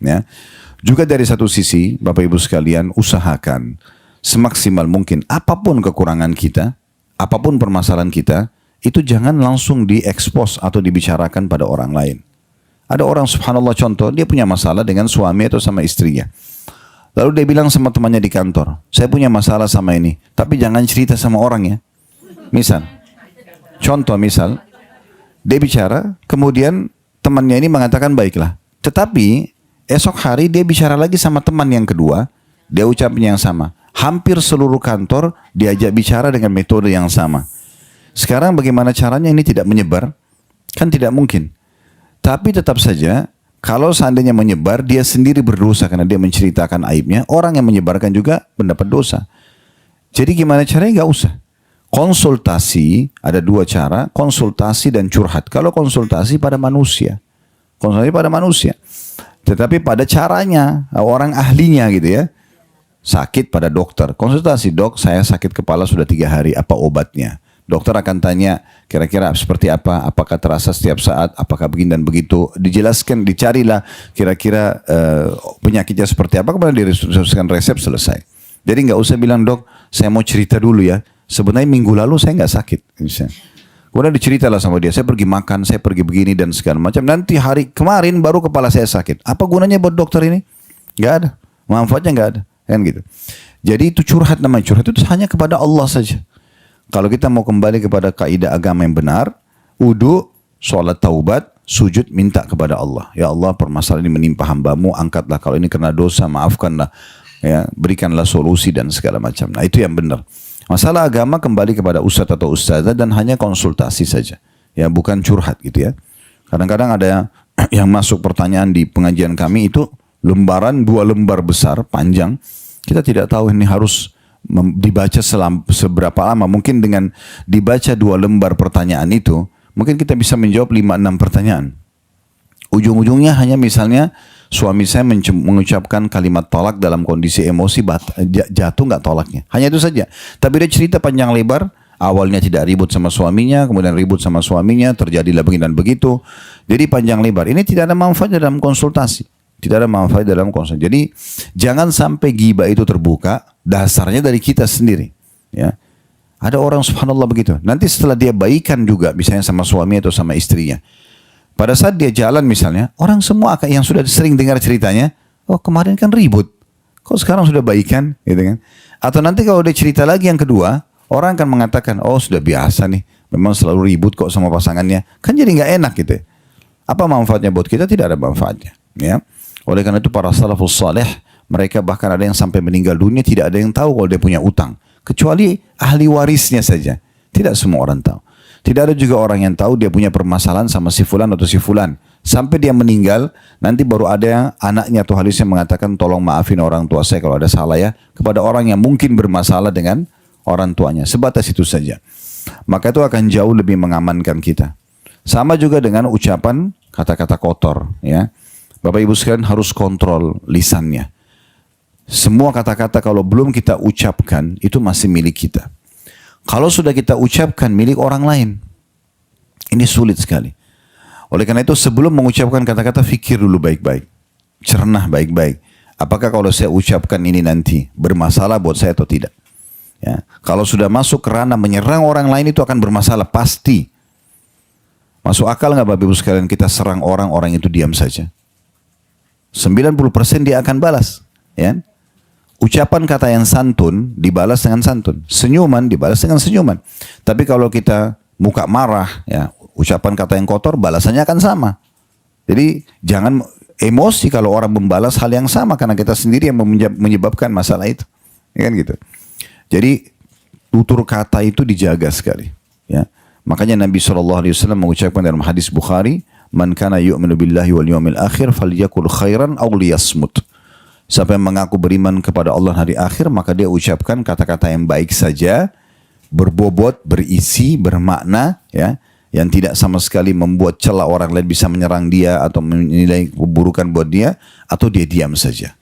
Ya. Juga dari satu sisi, Bapak Ibu sekalian, usahakan semaksimal mungkin apapun kekurangan kita, apapun permasalahan kita, itu jangan langsung diekspos atau dibicarakan pada orang lain. Ada orang subhanallah contoh, dia punya masalah dengan suami atau sama istrinya. Lalu dia bilang sama temannya di kantor, saya punya masalah sama ini, tapi jangan cerita sama orang ya. Misal, dia bicara, kemudian temannya ini mengatakan baiklah. Tetapi esok hari dia bicara lagi sama teman yang kedua, dia ucapnya yang sama. Hampir seluruh kantor diajak bicara dengan metode yang sama. Sekarang bagaimana caranya ini tidak menyebar? Kan tidak mungkin. Tapi tetap saja, kalau seandainya menyebar, dia sendiri berdosa karena dia menceritakan aibnya. Orang yang menyebarkan juga mendapat dosa. Jadi gimana caranya? Gak usah. Konsultasi, ada dua cara, konsultasi dan curhat. Kalau konsultasi pada manusia. Tetapi pada caranya, orang ahlinya gitu ya. Sakit pada dokter, konsultasi, dok saya sakit kepala sudah 3 hari, apa obatnya? Dokter akan tanya kira-kira seperti apa, apakah terasa setiap saat, apakah begini dan begitu, dijelaskan, dicarilah kira-kira penyakitnya seperti apa, kemudian diresepkan resep, selesai. Jadi nggak usah bilang, dok saya mau cerita dulu ya, sebenarnya minggu lalu saya nggak sakit. Kemudian diceritalah sama dia, saya pergi makan, saya pergi begini dan segala macam, nanti hari kemarin baru kepala saya sakit. Apa gunanya buat dokter ini? Nggak ada, manfaatnya nggak ada. Kan gitu. Jadi itu curhat namanya. Curhat itu hanya kepada Allah saja. Kalau kita mau kembali kepada kaidah agama yang benar, wudu, sholat taubat, sujud minta kepada Allah. Ya Allah, permasalahan ini menimpa hambamu, angkatlah. Kalau ini kena dosa, maafkanlah. Ya, berikanlah solusi dan segala macam. Nah itu yang benar. Masalah agama kembali kepada ustadz atau ustazah dan hanya konsultasi saja. Ya bukan curhat gitu ya. Kadang-kadang ada yang masuk pertanyaan di pengajian kami itu lembaran 2 lembar besar panjang. Kita tidak tahu ini harus dibaca seberapa lama. Mungkin dengan dibaca 2 lembar pertanyaan itu, mungkin kita bisa menjawab 5-6 pertanyaan. Ujung-ujungnya hanya misalnya suami saya mengucapkan kalimat tolak dalam kondisi emosi, jatuh nggak tolaknya. Hanya itu saja. Tapi dia cerita panjang lebar, awalnya tidak ribut sama suaminya, kemudian ribut sama suaminya, terjadilah begini dan begitu. Jadi panjang lebar. Ini tidak ada manfaat dalam konsultasi. Tidak ada manfaat dalam konsultasi. Jadi jangan sampai ghibah itu terbuka, dasarnya dari kita sendiri. Ya. Ada orang subhanallah begitu. Nanti setelah dia baikan juga, misalnya sama suami atau sama istrinya. Pada saat dia jalan misalnya, orang semua yang sudah sering dengar ceritanya, oh kemarin kan ribut, kok sekarang sudah baikan, gitu kan? Atau nanti kalau dia cerita lagi yang kedua, orang akan mengatakan, oh sudah biasa nih, memang selalu ribut kok sama pasangannya, kan jadi nggak enak gitu. Apa manfaatnya buat kita? Tidak ada manfaatnya. Ya. Oleh karena itu para salafus saleh, mereka bahkan ada yang sampai meninggal dunia tidak ada yang tahu kalau dia punya utang, kecuali ahli warisnya saja. Tidak semua orang tahu. Tidak ada juga orang yang tahu dia punya permasalahan sama si fulan atau si fulan. Sampai dia meninggal, nanti baru ada yang anaknya atau hadisnya mengatakan tolong maafin orang tua saya kalau ada salah ya. Kepada orang yang mungkin bermasalah dengan orang tuanya. Sebatas itu saja. Maka itu akan jauh lebih mengamankan kita. Sama juga dengan ucapan kata-kata kotor. Ya. Bapak Ibu sekalian harus kontrol lisannya. Semua kata-kata kalau belum kita ucapkan itu masih milik kita. Kalau sudah kita ucapkan milik orang lain, ini sulit sekali. Oleh karena itu sebelum mengucapkan kata-kata fikir dulu baik-baik. Cernah baik-baik. Apakah kalau saya ucapkan ini nanti bermasalah buat saya atau tidak? Ya. Kalau sudah masuk ke ranah menyerang orang lain itu akan bermasalah, pasti. Masuk akal nggak Bapak Ibu sekalian kita serang orang itu diam saja? 90% dia akan balas. Ya. Ucapan kata yang santun dibalas dengan santun. Senyuman dibalas dengan senyuman. Tapi kalau kita muka marah, ya, ucapan kata yang kotor, balasannya akan sama. Jadi jangan emosi kalau orang membalas hal yang sama, karena kita sendiri yang menyebabkan masalah itu. Ya kan gitu. Jadi tutur kata itu dijaga sekali. Ya. Makanya Nabi SAW mengucapkan dalam hadis Bukhari, "Man kana yu'minu billahi wal yawmil akhir falyakul khairan aw liyasmut." Siapa yang mengaku beriman kepada Allah hari akhir, maka dia ucapkan kata-kata yang baik saja, berbobot, berisi, bermakna, ya, yang tidak sama sekali membuat celah orang lain bisa menyerang dia atau menilai keburukan buat dia, atau dia diam saja.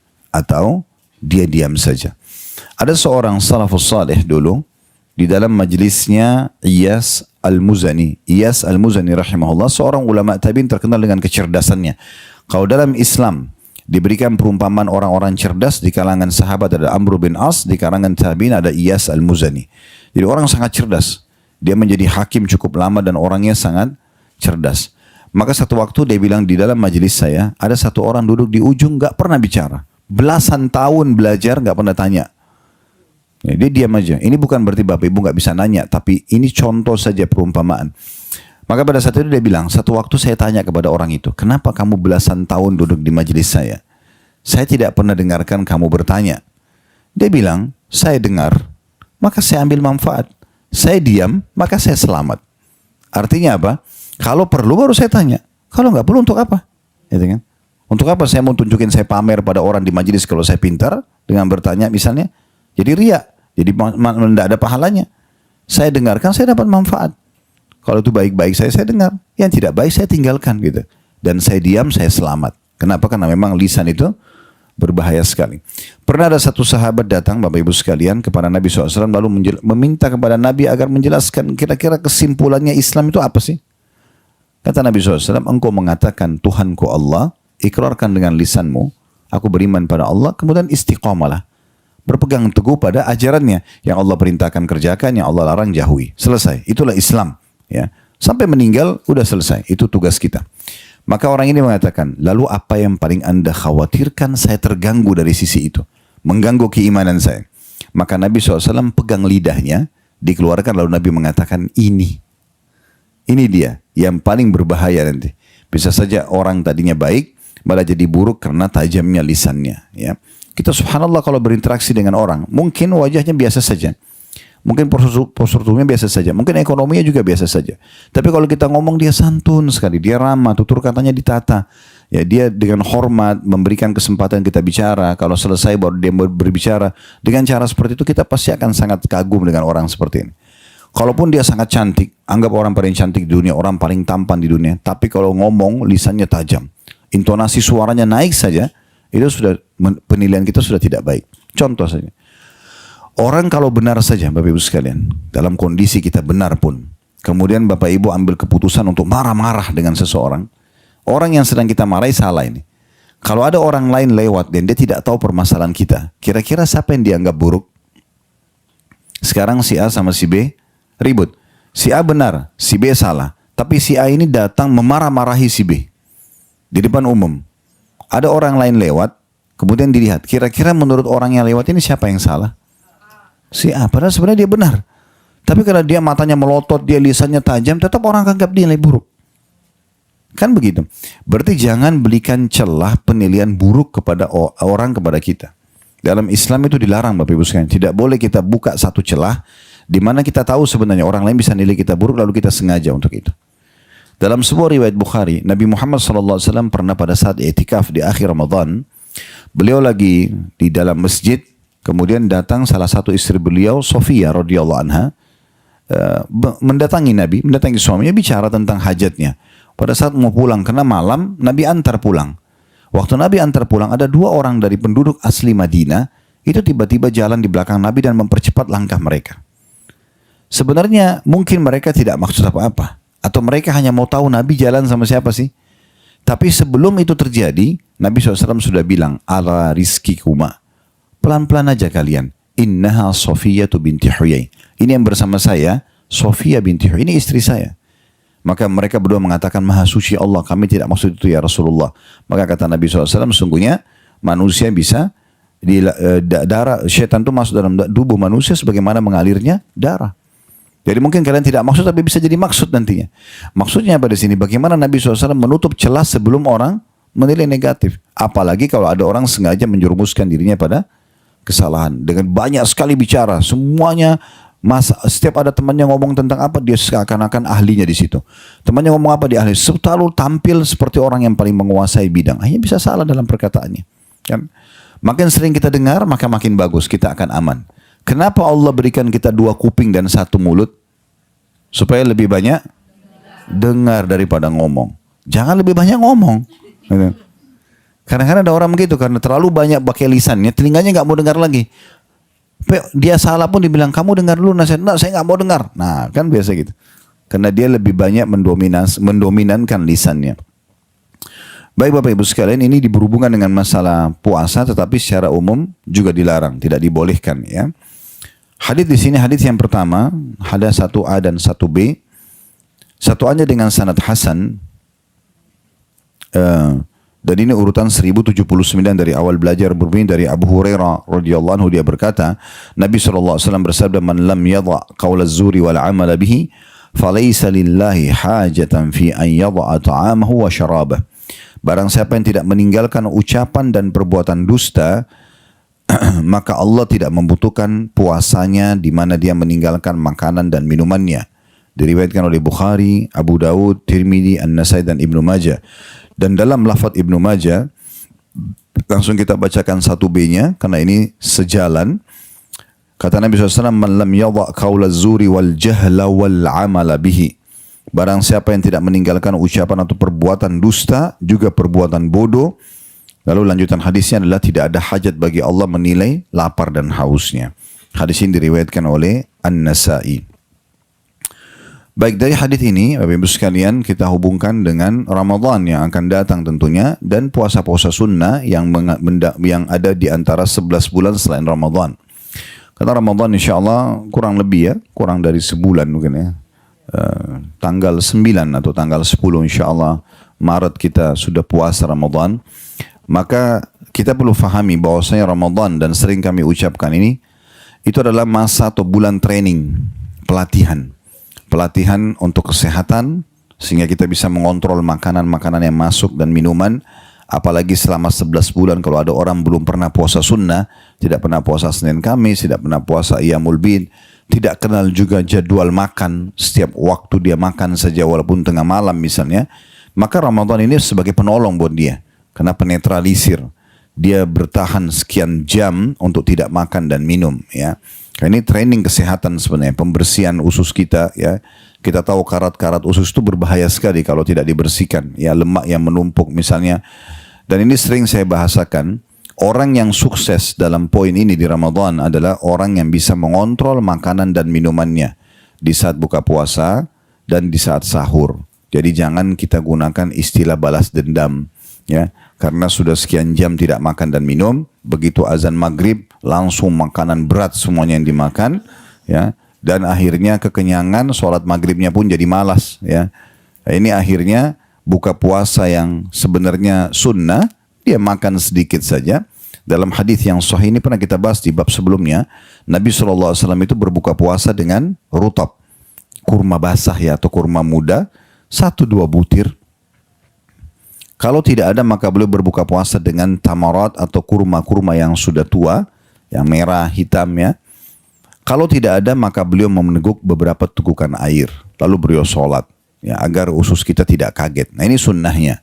Ada seorang salafus salih dulu, di dalam majlisnya Iyas Al-Muzani. Iyas Al-Muzani rahimahullah, seorang ulama tabi'in terkenal dengan kecerdasannya. Kalau dalam Islam, Diberikan perumpamaan orang-orang cerdas di kalangan sahabat ada Amr bin As, di kalangan tabi'in ada Iyas al-Muzani. Jadi orang sangat cerdas. Dia menjadi hakim cukup lama dan orangnya sangat cerdas. Maka satu waktu dia bilang di dalam majelis saya, ada satu orang duduk di ujung gak pernah bicara. Belasan tahun belajar gak pernah tanya. Ya, dia diam aja. Ini bukan berarti Bapak Ibu gak bisa nanya, tapi ini contoh saja perumpamaan. Maka pada saat itu dia bilang, satu waktu saya tanya kepada orang itu, kenapa kamu belasan tahun duduk di majelis saya? Saya tidak pernah dengarkan kamu bertanya. Dia bilang, saya dengar, maka saya ambil manfaat. Saya diam, maka saya selamat. Artinya apa? Kalau perlu baru saya tanya. Kalau nggak perlu untuk apa? Gitu kan? Untuk apa saya mau tunjukin saya pamer pada orang di majelis kalau saya pintar dengan bertanya misalnya? Jadi riak, jadi tidak ada pahalanya. Saya dengarkan, saya dapat manfaat. Kalau itu baik-baik saya dengar. Yang tidak baik saya tinggalkan gitu. Dan saya diam, saya selamat. Kenapa? Karena memang lisan itu berbahaya sekali. Pernah ada satu sahabat datang, Bapak Ibu sekalian, kepada Nabi SAW lalu meminta kepada Nabi agar menjelaskan kira-kira kesimpulannya Islam itu apa sih? Kata Nabi SAW, engkau mengatakan Tuhanku Allah, ikrarkan dengan lisanmu, aku beriman pada Allah, kemudian istiqamalah. Berpegang teguh pada ajarannya. Yang Allah perintahkan kerjakan, yang Allah larang jauhi. Selesai. Itulah Islam. Ya, sampai meninggal udah selesai, itu tugas kita. Maka orang ini mengatakan, lalu apa yang paling Anda khawatirkan saya terganggu dari sisi itu, mengganggu keimanan saya? Maka Nabi SAW pegang lidahnya, dikeluarkan, lalu Nabi mengatakan ini dia yang paling berbahaya nanti. Bisa saja orang tadinya baik malah jadi buruk karena tajamnya lisannya. Ya, kita subhanallah kalau berinteraksi dengan orang, mungkin wajahnya biasa saja. Mungkin postur tubuhnya biasa saja. Mungkin ekonominya juga biasa saja. Tapi kalau kita ngomong dia santun sekali. Dia ramah, tutur katanya ditata. Ya, dia dengan hormat memberikan kesempatan kita bicara. Kalau selesai baru dia berbicara. Dengan cara seperti itu kita pasti akan sangat kagum dengan orang seperti ini. Kalaupun dia sangat cantik. Anggap orang paling cantik di dunia. Orang paling tampan di dunia. Tapi kalau ngomong lisannya tajam. Intonasi suaranya naik saja. Itu sudah penilaian kita sudah tidak baik. Contoh saja. Orang kalau benar saja Bapak Ibu sekalian, dalam kondisi kita benar pun, kemudian Bapak Ibu ambil keputusan untuk marah-marah dengan seseorang, orang yang sedang kita marahi salah ini. Kalau ada orang lain lewat dan dia tidak tahu permasalahan kita, kira-kira siapa yang dianggap buruk? Sekarang si A sama si B ribut. Si A benar, si B salah. Tapi si A ini datang memarah-marahi si B di depan umum. Ada orang lain lewat, kemudian dilihat, kira-kira menurut orang yang lewat ini siapa yang salah? Si A, padahal sebenarnya dia benar. Tapi karena dia matanya melotot, dia lisannya tajam, tetap orang anggap dia nilai buruk. Kan begitu. Berarti jangan berikan celah penilaian buruk kepada orang kepada kita. Dalam Islam itu dilarang Bapak Ibu sekalian. Tidak boleh kita buka satu celah di mana kita tahu sebenarnya orang lain bisa nilai kita buruk lalu kita sengaja untuk itu. Dalam sebuah riwayat Bukhari, Nabi Muhammad SAW pernah pada saat i'tikaf di akhir Ramadan, beliau lagi di dalam masjid. Kemudian datang salah satu istri beliau, Sofia radhiyallahu anha, mendatangi Nabi, mendatangi suaminya, bicara tentang hajatnya. Pada saat mau pulang, karena malam, Nabi antar pulang. Waktu Nabi antar pulang, ada dua orang dari penduduk asli Madinah, itu tiba-tiba jalan di belakang Nabi dan mempercepat langkah mereka. Sebenarnya mungkin mereka tidak maksud apa-apa. Atau mereka hanya mau tahu Nabi jalan sama siapa sih. Tapi sebelum itu terjadi, Nabi SAW sudah bilang, ala rizki kuma. Pelan-pelan aja kalian. Innaha Sofiyah binti Huyai. Ini yang bersama saya, Sofiyah binti Huyai. Ini istri saya. Maka mereka berdua mengatakan, Maha suci Allah, kami tidak maksud itu ya Rasulullah. Maka kata Nabi SAW, sungguhnya manusia bisa, darah, syaitan itu masuk dalam tubuh manusia sebagaimana mengalirnya darah. Jadi mungkin kalian tidak maksud, tapi bisa jadi maksud nantinya. Maksudnya apa di sini? Bagaimana Nabi SAW menutup celah sebelum orang menilai negatif. Apalagi kalau ada orang sengaja menjerumuskan dirinya pada kesalahan dengan banyak sekali bicara, semuanya setiap ada temannya ngomong tentang apa dia seakan-akan ahlinya di situ. Temannya ngomong apa dia ahli, selalu tampil seperti orang yang paling menguasai bidang. Hanya bisa salah dalam perkataannya. Kan? Makin sering kita dengar maka makin bagus, kita akan aman. Kenapa Allah berikan kita dua kuping dan satu mulut? Supaya lebih banyak dengar daripada ngomong. Jangan lebih banyak ngomong. Kadang-kadang ada orang begitu karena terlalu banyak pakai lisannya, telinganya nggak mau dengar lagi. Dia salah pun dibilang kamu dengar dulu nasihat. Nah, saya nggak mau dengar. Nah, kan biasa gitu. Karena dia lebih banyak mendominankan lisannya. Baik Bapak Ibu sekalian, ini berhubungan dengan masalah puasa, tetapi secara umum juga dilarang, tidak dibolehkan ya. Hadis di sini, hadis yang pertama, ada 1A dan 1B. 1A-nya dengan sanad hasan, dan ini urutan 1079 dari awal belajar, berbunyi dari Abu Hurairah radhiyallahu anhu, dia berkata, Nabi SAW bersabda, "Man lam yadha qaul az-zuri wal 'amala bihi, falaysa lillahi hajatan fi an yadha ta'amahu wa syarabah." Barang siapa yang tidak meninggalkan ucapan dan perbuatan dusta, maka Allah tidak membutuhkan puasanya di mana dia meninggalkan makanan dan minumannya. Diriwayatkan oleh Bukhari, Abu Dawud, Tirmidzi, An-Nasai dan Ibnu Majah. Dan dalam lafaz Ibnu Majah, langsung kita bacakan 1B-nya karena ini sejalan. Kata Nabi SAW, "Man lam yadha qaula az-zuri wal jahla wal 'amala bihi." Barang siapa yang tidak meninggalkan ucapan atau perbuatan dusta, juga perbuatan bodoh. Lalu lanjutan hadisnya adalah tidak ada hajat bagi Allah menilai lapar dan hausnya. Hadis ini diriwayatkan oleh An-Nasai. Baik, dari hadis ini Bapak Ibu sekalian kita hubungkan dengan Ramadan yang akan datang tentunya, dan puasa-puasa sunnah yang ada di antara 11 bulan selain Ramadan. Karena Ramadan insya Allah kurang lebih ya, kurang dari sebulan mungkin ya. Tanggal 9 atau tanggal 10 insya Allah Maret kita sudah puasa Ramadan. Maka kita perlu fahami bahwasanya Ramadan, dan sering kami ucapkan ini, itu adalah masa atau bulan training, pelatihan untuk kesehatan, sehingga kita bisa mengontrol makanan-makanan yang masuk dan minuman. Apalagi selama 11 bulan kalau ada orang belum pernah puasa sunnah, tidak pernah puasa Senin Kamis, tidak pernah puasa Iyamul Bid, tidak kenal juga jadwal makan, setiap waktu dia makan saja walaupun tengah malam misalnya, maka Ramadan ini sebagai penolong buat dia. Karena penetralisir, dia bertahan sekian jam untuk tidak makan dan minum ya. Ini training kesehatan sebenarnya, pembersihan usus kita ya. Kita tahu karat-karat usus itu berbahaya sekali kalau tidak dibersihkan ya, lemak yang menumpuk misalnya. Dan ini sering saya bahasakan, orang yang sukses dalam poin ini di Ramadan adalah orang yang bisa mengontrol makanan dan minumannya di saat buka puasa dan di saat sahur. Jadi jangan kita gunakan istilah balas dendam ya, karena sudah sekian jam tidak makan dan minum, begitu azan maghrib langsung makanan berat semuanya yang dimakan ya, dan akhirnya kekenyangan, sholat maghribnya pun jadi malas ya. Nah, ini akhirnya buka puasa yang sebenarnya sunnah dia makan sedikit saja. Dalam hadis yang sahih ini pernah kita bahas di bab sebelumnya, Nabi SAW itu berbuka puasa dengan rutab, kurma basah ya, atau kurma muda, 1-2 butir. Kalau tidak ada maka beliau berbuka puasa dengan tamarat atau kurma-kurma yang sudah tua, yang merah, hitam ya. Kalau tidak ada maka beliau meneguk beberapa tegukan air, lalu beliau sholat ya, agar usus kita tidak kaget. Nah ini sunnahnya.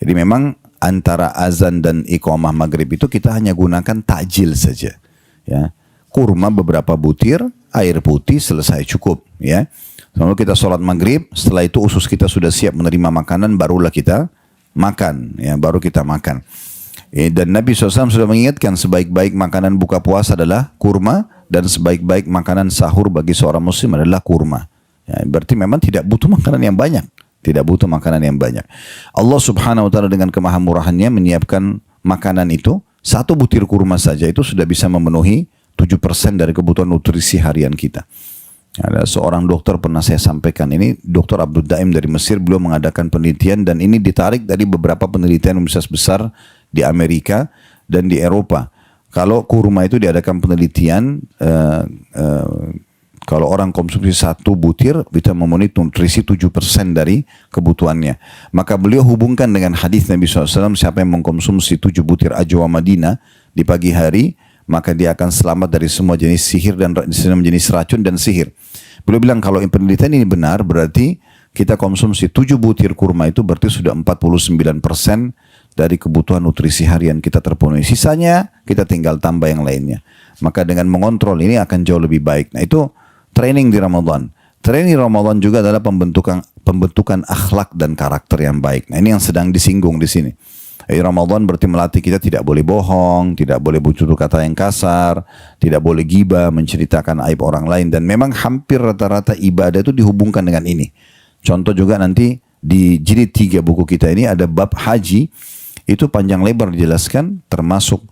Jadi memang antara azan dan iqamah maghrib itu kita hanya gunakan takjil saja ya. Kurma beberapa butir, air putih, selesai, cukup ya. Lalu kita sholat maghrib, setelah itu usus kita sudah siap menerima makanan, barulah kita makan ya, baru kita makan. Dan Nabi SAW sudah mengingatkan sebaik-baik makanan buka puasa adalah kurma, dan sebaik-baik makanan sahur bagi seorang muslim adalah kurma ya, berarti memang tidak butuh makanan yang banyak, tidak butuh makanan yang banyak. Allah Subhanahu wa ta'ala dengan kemahamurahannya menyiapkan makanan itu, 1 butir kurma saja itu sudah bisa memenuhi 7% dari kebutuhan nutrisi harian kita. Ada seorang dokter pernah saya sampaikan ini, Dr. Abdul Daim dari Mesir, beliau mengadakan penelitian dan ini ditarik dari beberapa penelitian universitas besar di Amerika dan di Eropa. Kalau kurma itu diadakan penelitian, kalau orang konsumsi 1 butir bisa memenuhi nutrisi 7% dari kebutuhannya. Maka beliau hubungkan dengan hadis Nabi SAW, siapa yang mengkonsumsi 7 butir ajwa Madinah di pagi hari, maka dia akan selamat dari semua jenis sihir dan semua jenis racun dan sihir. Beliau bilang kalau penelitian ini benar, berarti kita konsumsi 7 butir kurma itu berarti sudah 49% dari kebutuhan nutrisi harian kita terpenuhi. Sisanya kita tinggal tambah yang lainnya. Maka dengan mengontrol ini akan jauh lebih baik. Nah itu training di Ramadan. Training Ramadan juga adalah pembentukan akhlak dan karakter yang baik. Nah ini yang sedang disinggung di sini. Ramadan berarti melatih kita tidak boleh bohong, tidak boleh bertutur kata yang kasar, tidak boleh ghibah, menceritakan aib orang lain. Dan memang hampir rata-rata ibadah itu dihubungkan dengan ini. Contoh juga nanti di jilid 3 buku kita ini ada bab haji, itu panjang lebar dijelaskan, termasuk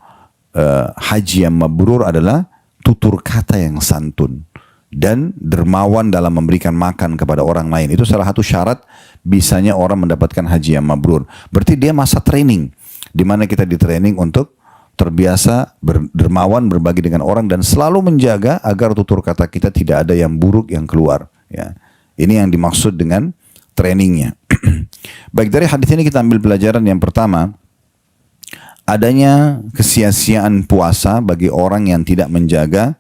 haji yang mabrur adalah tutur kata yang santun dan dermawan dalam memberikan makan kepada orang lain. Itu salah satu syarat bisanya orang mendapatkan haji yang mabrur. Berarti dia masa training, di mana kita di training untuk terbiasa dermawan, berbagi dengan orang, dan selalu menjaga agar tutur kata kita tidak ada yang buruk yang keluar. Ya. Ini yang dimaksud dengan trainingnya. Baik, dari hadis ini kita ambil pelajaran yang pertama, adanya kesia-siaan puasa bagi orang yang tidak menjaga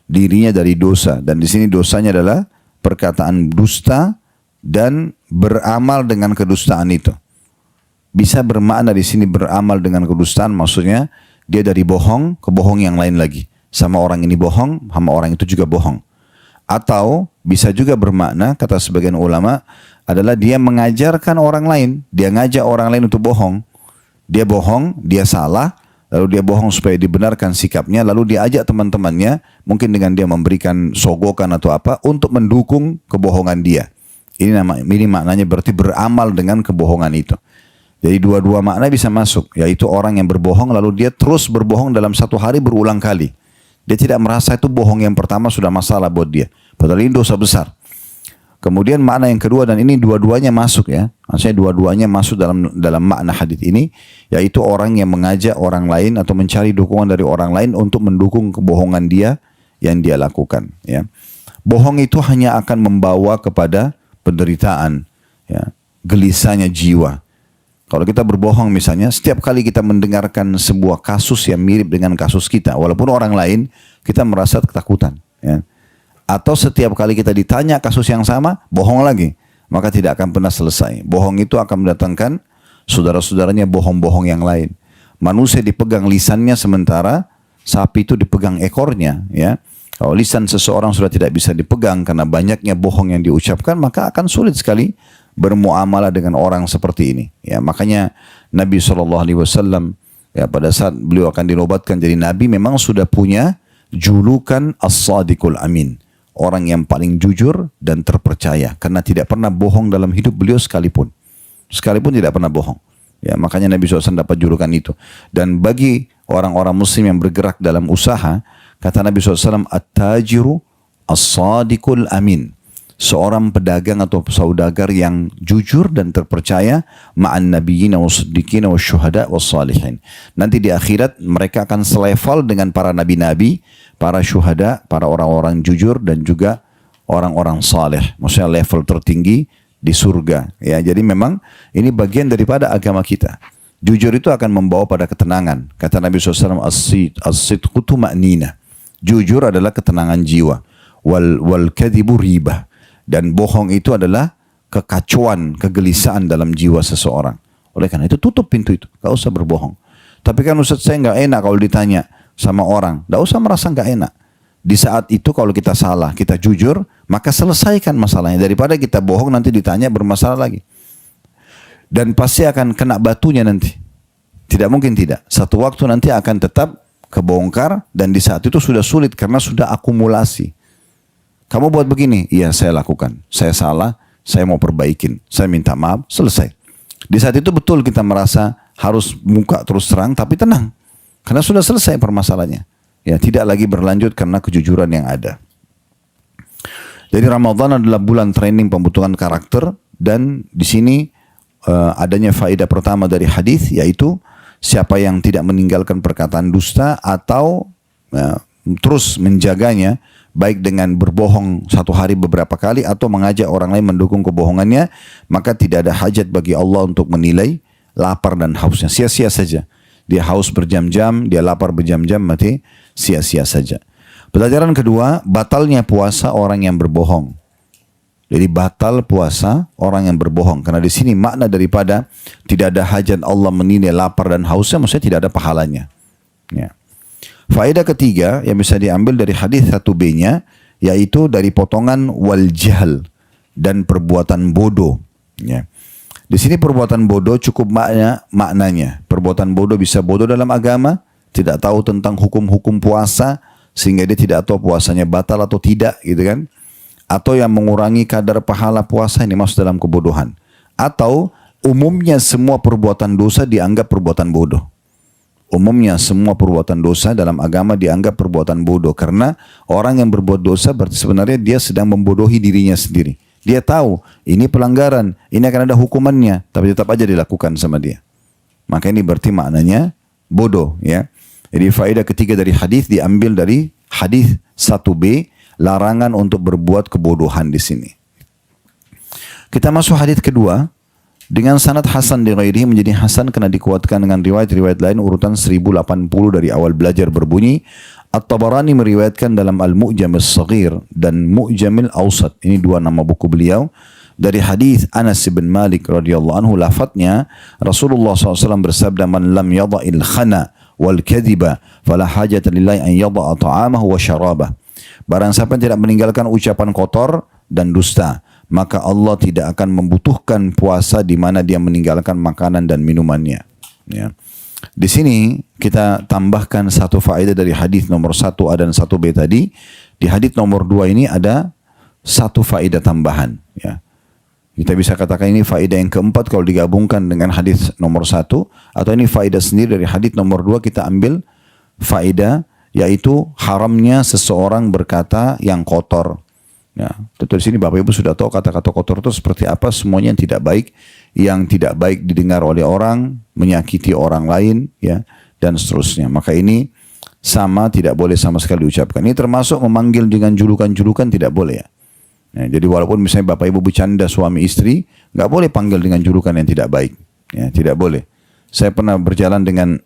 dirinya dari dosa. Dan di sini dosanya adalah perkataan dusta dan beramal dengan kedustaan itu. Bisa bermakna di sini beramal dengan kedustaan, maksudnya dia dari bohong ke bohong yang lain lagi. Sama orang ini bohong, sama orang itu juga bohong. Atau bisa juga bermakna, kata sebagian ulama, adalah dia mengajarkan orang lain. Dia ngajak orang lain untuk bohong. Dia bohong, dia salah, lalu dia bohong supaya dibenarkan sikapnya, lalu dia ajak teman-temannya, mungkin dengan dia memberikan sogokan atau apa, untuk mendukung kebohongan dia. Ini maknanya berarti beramal dengan kebohongan itu. Jadi dua-dua makna bisa masuk, yaitu orang yang berbohong lalu dia terus berbohong dalam satu hari berulang kali. Dia tidak merasa itu bohong yang pertama sudah masalah buat dia, padahal ini dosa besar. Kemudian makna yang kedua, dan ini dua-duanya masuk ya, maksudnya dua-duanya masuk dalam makna hadis ini, yaitu orang yang mengajak orang lain atau mencari dukungan dari orang lain untuk mendukung kebohongan dia yang dia lakukan. Ya. Bohong itu hanya akan membawa kepada penderitaan, ya, gelisahnya jiwa. Kalau kita berbohong misalnya, setiap kali kita mendengarkan sebuah kasus yang mirip dengan kasus kita, walaupun orang lain, kita merasa ketakutan. Ya. Atau setiap kali kita ditanya kasus yang sama, bohong lagi. Maka tidak akan pernah selesai. Bohong itu akan mendatangkan saudara-saudaranya bohong-bohong yang lain. Manusia dipegang lisannya sementara sapi itu dipegang ekornya. Ya. Kalau lisan seseorang sudah tidak bisa dipegang karena banyaknya bohong yang diucapkan, maka akan sulit sekali bermuamalah dengan orang seperti ini. Ya, makanya Nabi SAW ya, pada saat beliau akan dinobatkan jadi Nabi, memang sudah punya julukan As-Sadiqul Amin. Orang yang paling jujur dan terpercaya. Karena tidak pernah bohong dalam hidup beliau sekalipun. Sekalipun tidak pernah bohong. Ya, makanya Nabi SAW dapat julukan itu. Dan bagi orang-orang muslim yang bergerak dalam usaha, kata Nabi SAW, At-tajiru as-sadiqul amin. Seorang pedagang atau saudagar yang jujur dan terpercaya, ma'an nabiyyina was-siddiqina was-syuhada was-salihin. Nanti di akhirat mereka akan selevel dengan para nabi-nabi, para syuhada, para orang-orang jujur, dan juga orang-orang saleh. Maksudnya level tertinggi di surga. Ya, jadi memang ini bagian daripada agama kita. Jujur itu akan membawa pada ketenangan. Kata Nabi SAW, as-sidqu tuma'nina. Jujur adalah ketenangan jiwa. Wal kadhibu ribah. Dan bohong itu adalah kekacauan, kegelisahan dalam jiwa seseorang. Oleh karena itu tutup pintu itu, gak usah berbohong. Tapi kan Ustaz, saya gak enak kalau ditanya sama orang. Gak usah merasa gak enak. Di saat itu kalau kita salah, kita jujur, maka selesaikan masalahnya. Daripada kita bohong nanti ditanya bermasalah lagi. Dan pasti akan kena batunya nanti. Tidak mungkin tidak. Satu waktu nanti akan tetap kebongkar, dan di saat itu sudah sulit karena sudah akumulasi. Kamu buat begini, iya saya lakukan. Saya salah, saya mau perbaikin. Saya minta maaf, selesai. Di saat itu betul kita merasa harus muka terus terang, tapi tenang. Karena sudah selesai permasalahannya. Ya, tidak lagi berlanjut karena kejujuran yang ada. Jadi Ramadan adalah bulan training pembentukan karakter, dan di sini adanya faedah pertama dari hadis, yaitu siapa yang tidak meninggalkan perkataan dusta atau terus menjaganya, baik dengan berbohong satu hari beberapa kali atau mengajak orang lain mendukung kebohongannya, maka tidak ada hajat bagi Allah untuk menilai lapar dan hausnya. Sia-sia saja. Dia haus berjam-jam, dia lapar berjam-jam, mati sia-sia saja. Pelajaran kedua, batalnya puasa orang yang berbohong. Jadi batal puasa orang yang berbohong. Karena di sini makna daripada tidak ada hajat Allah menilai lapar dan hausnya, maksudnya tidak ada pahalanya. Ya. Faedah ketiga yang bisa diambil dari hadis 1b-nya, yaitu dari potongan wal jahl dan perbuatan bodoh. Ya. Di sini perbuatan bodoh cukup maknanya. Perbuatan bodoh bisa bodoh dalam agama, tidak tahu tentang hukum-hukum puasa, sehingga dia tidak tahu puasanya batal atau tidak, gitu kan? Atau yang mengurangi kadar pahala puasa, ini masuk dalam kebodohan. Atau umumnya semua perbuatan dosa dianggap perbuatan bodoh. Umumnya semua perbuatan dosa dalam agama dianggap perbuatan bodoh. Karena orang yang berbuat dosa berarti sebenarnya dia sedang membodohi dirinya sendiri. Dia tahu ini pelanggaran, ini akan ada hukumannya, tapi tetap aja dilakukan sama dia. Maka ini berarti maknanya bodoh, ya. Jadi faedah ketiga dari hadis diambil dari hadis 1b, larangan untuk berbuat kebodohan di sini. Kita masuk hadis kedua. Dengan sanad hasan di ghairihi, menjadi hasan karena dikuatkan dengan riwayat-riwayat lain. Urutan 1080 dari awal belajar berbunyi, At-Tabarani meriwayatkan dalam Al-Mu'jam As-Saghir dan Mu'jam Al-Awsat. Ini dua nama buku beliau. Dari hadis Anas bin Malik radhiyallahu anhu, lafadznya Rasulullah SAW bersabda, "Man lam yada'il khana wal kadhiba fala hajata lillahi an yada'a ta'amahu wa syarabah." Barang siapa yang tidak meninggalkan ucapan kotor dan dusta, maka Allah tidak akan membutuhkan puasa di mana dia meninggalkan makanan dan minumannya. Ya. Di sini kita tambahkan satu faedah dari hadis nomor 1A dan 1B tadi. Di hadis nomor 2 ini ada satu faedah tambahan. Ya. Kita bisa katakan ini faedah yang keempat kalau digabungkan dengan hadis nomor 1. Atau ini faedah sendiri dari hadis nomor 2 kita ambil faedah, yaitu haramnya seseorang berkata yang kotor. Ya, tentu di sini Bapak Ibu sudah tahu kata-kata kotor itu seperti apa, semuanya yang tidak baik didengar oleh orang, menyakiti orang lain, ya, dan seterusnya. Maka ini sama, tidak boleh sama sekali diucapkan. Ini termasuk memanggil dengan julukan-julukan, tidak boleh, ya. Ya, jadi walaupun misalnya Bapak Ibu bercanda suami istri, nggak boleh panggil dengan julukan yang tidak baik, ya, tidak boleh. Saya pernah berjalan dengan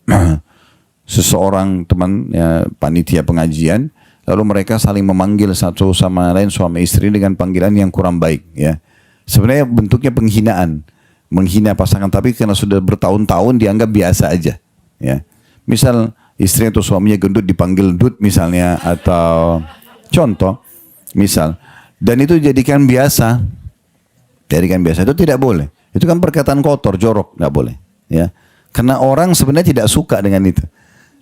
seseorang teman, ya, panitia pengajian. Lalu mereka saling memanggil satu sama lain suami istri dengan panggilan yang kurang baik, ya. Sebenarnya bentuknya penghinaan, menghina pasangan, tapi karena sudah bertahun-tahun dianggap biasa aja, ya. Misal istri atau suaminya gendut dipanggil dut misalnya, atau contoh misal, dan itu jadikan biasa, itu tidak boleh. Itu kan perkataan kotor, jorok, nggak boleh, ya. Karena orang sebenarnya tidak suka dengan itu.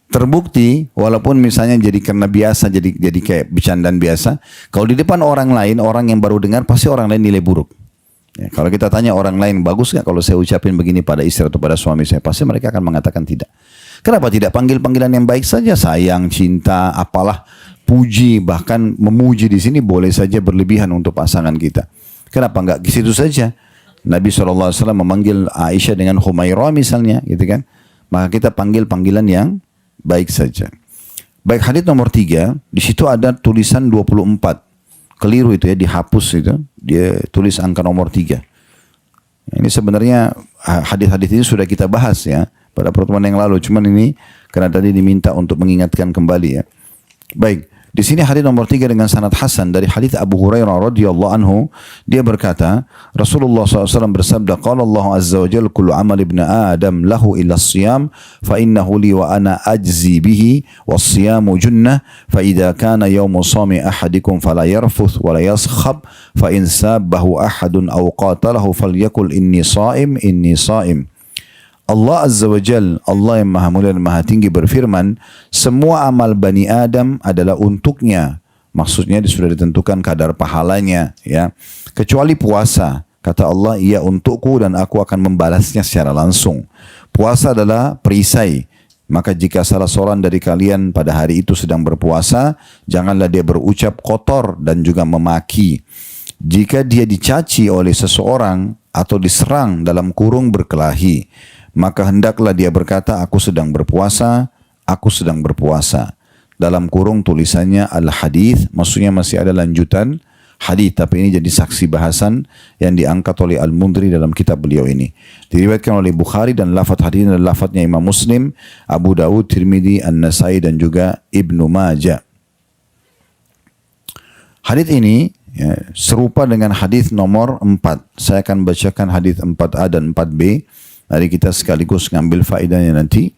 Terbukti walaupun misalnya jadi karena biasa, jadi kayak bercandaan biasa, kalau di depan orang lain, orang yang baru dengar pasti orang lain nilai buruk. Ya, kalau kita tanya orang lain, bagus nggak kalau saya ucapin begini pada istri atau pada suami saya, pasti mereka akan mengatakan tidak. Kenapa tidak panggil panggilan yang baik saja, sayang, cinta, apalah, puji, bahkan memuji di sini boleh saja berlebihan untuk pasangan kita. Kenapa nggak di situ saja? Nabi SAW memanggil Aisyah dengan Humairah misalnya, gitu kan? Maka kita panggil panggilan yang baik saja. Baik, hadits nomor 3, di situ ada tulisan 24. Keliru itu, ya, dihapus itu. Dia tulis angka nomor 3. Ini sebenarnya hadis-hadis ini sudah kita bahas, ya, pada pertemuan yang lalu. Cuman ini karena tadi diminta untuk mengingatkan kembali, ya. Baik, di sini hadis nomor 3 dengan sanad hasan dari hadis Abu Hurairah radhiyallahu anhu, dia berkata, Rasulullah SAW bersabda, qala Allah azza wa jalla, kullu amal ibn Adam lahu illa siyam, fa innahu li wa ana ajzi bihi, was siyamu junnah, fa idza kana yawmu sami ahadikum fala yarfuth wa la yaskhab, fa in sabbahu ahadun aw qatalahu falyakul inni sha'im, inni sha'im. Allah Azza wa Jal, Allah yang maha mulia dan maha tinggi berfirman, semua amal Bani Adam adalah untuknya. Maksudnya sudah ditentukan kadar pahalanya, ya. Kecuali puasa. Kata Allah, ia untukku dan aku akan membalasnya secara langsung. Puasa adalah perisai. Maka jika salah seorang dari kalian pada hari itu sedang berpuasa, janganlah dia berucap kotor dan juga memaki. Jika dia dicaci oleh seseorang atau diserang dalam kurung berkelahi, maka hendaklah dia berkata, aku sedang berpuasa, aku sedang berpuasa. Dalam kurung tulisannya al-hadith, maksudnya masih ada lanjutan hadith, tapi ini jadi saksi bahasan yang diangkat oleh Al-Mundri dalam kitab beliau ini. Diriwayatkan oleh Bukhari dan lafaz hadith dan lafaznya Imam Muslim, Abu Dawud, Tirmidzi, An-Nasai dan juga Ibnu Majah. Hadith ini, ya, serupa dengan hadith nomor 4. Saya akan bacakan hadith 4A dan 4B. Mari kita sekaligus ngambil faedahnya nanti.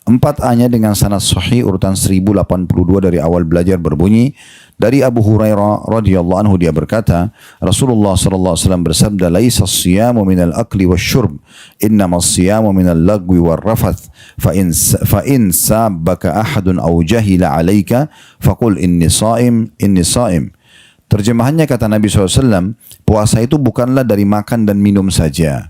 4A-nya dengan sanad sahih urutan 1082 dari awal belajar berbunyi, dari Abu Hurairah radhiyallahu anhu, dia berkata, Rasulullah sallallahu alaihi wasallam bersabda, laisa as-siyamu minal akli wasyurb, innama as-siyamu minal lagwi warrafath, fa in sabbaka ahadun aw jahila 'alaika faqul inni sha'im, inni sha'im. Terjemahannya, kata Nabi SAW, puasa itu bukanlah dari makan dan minum saja.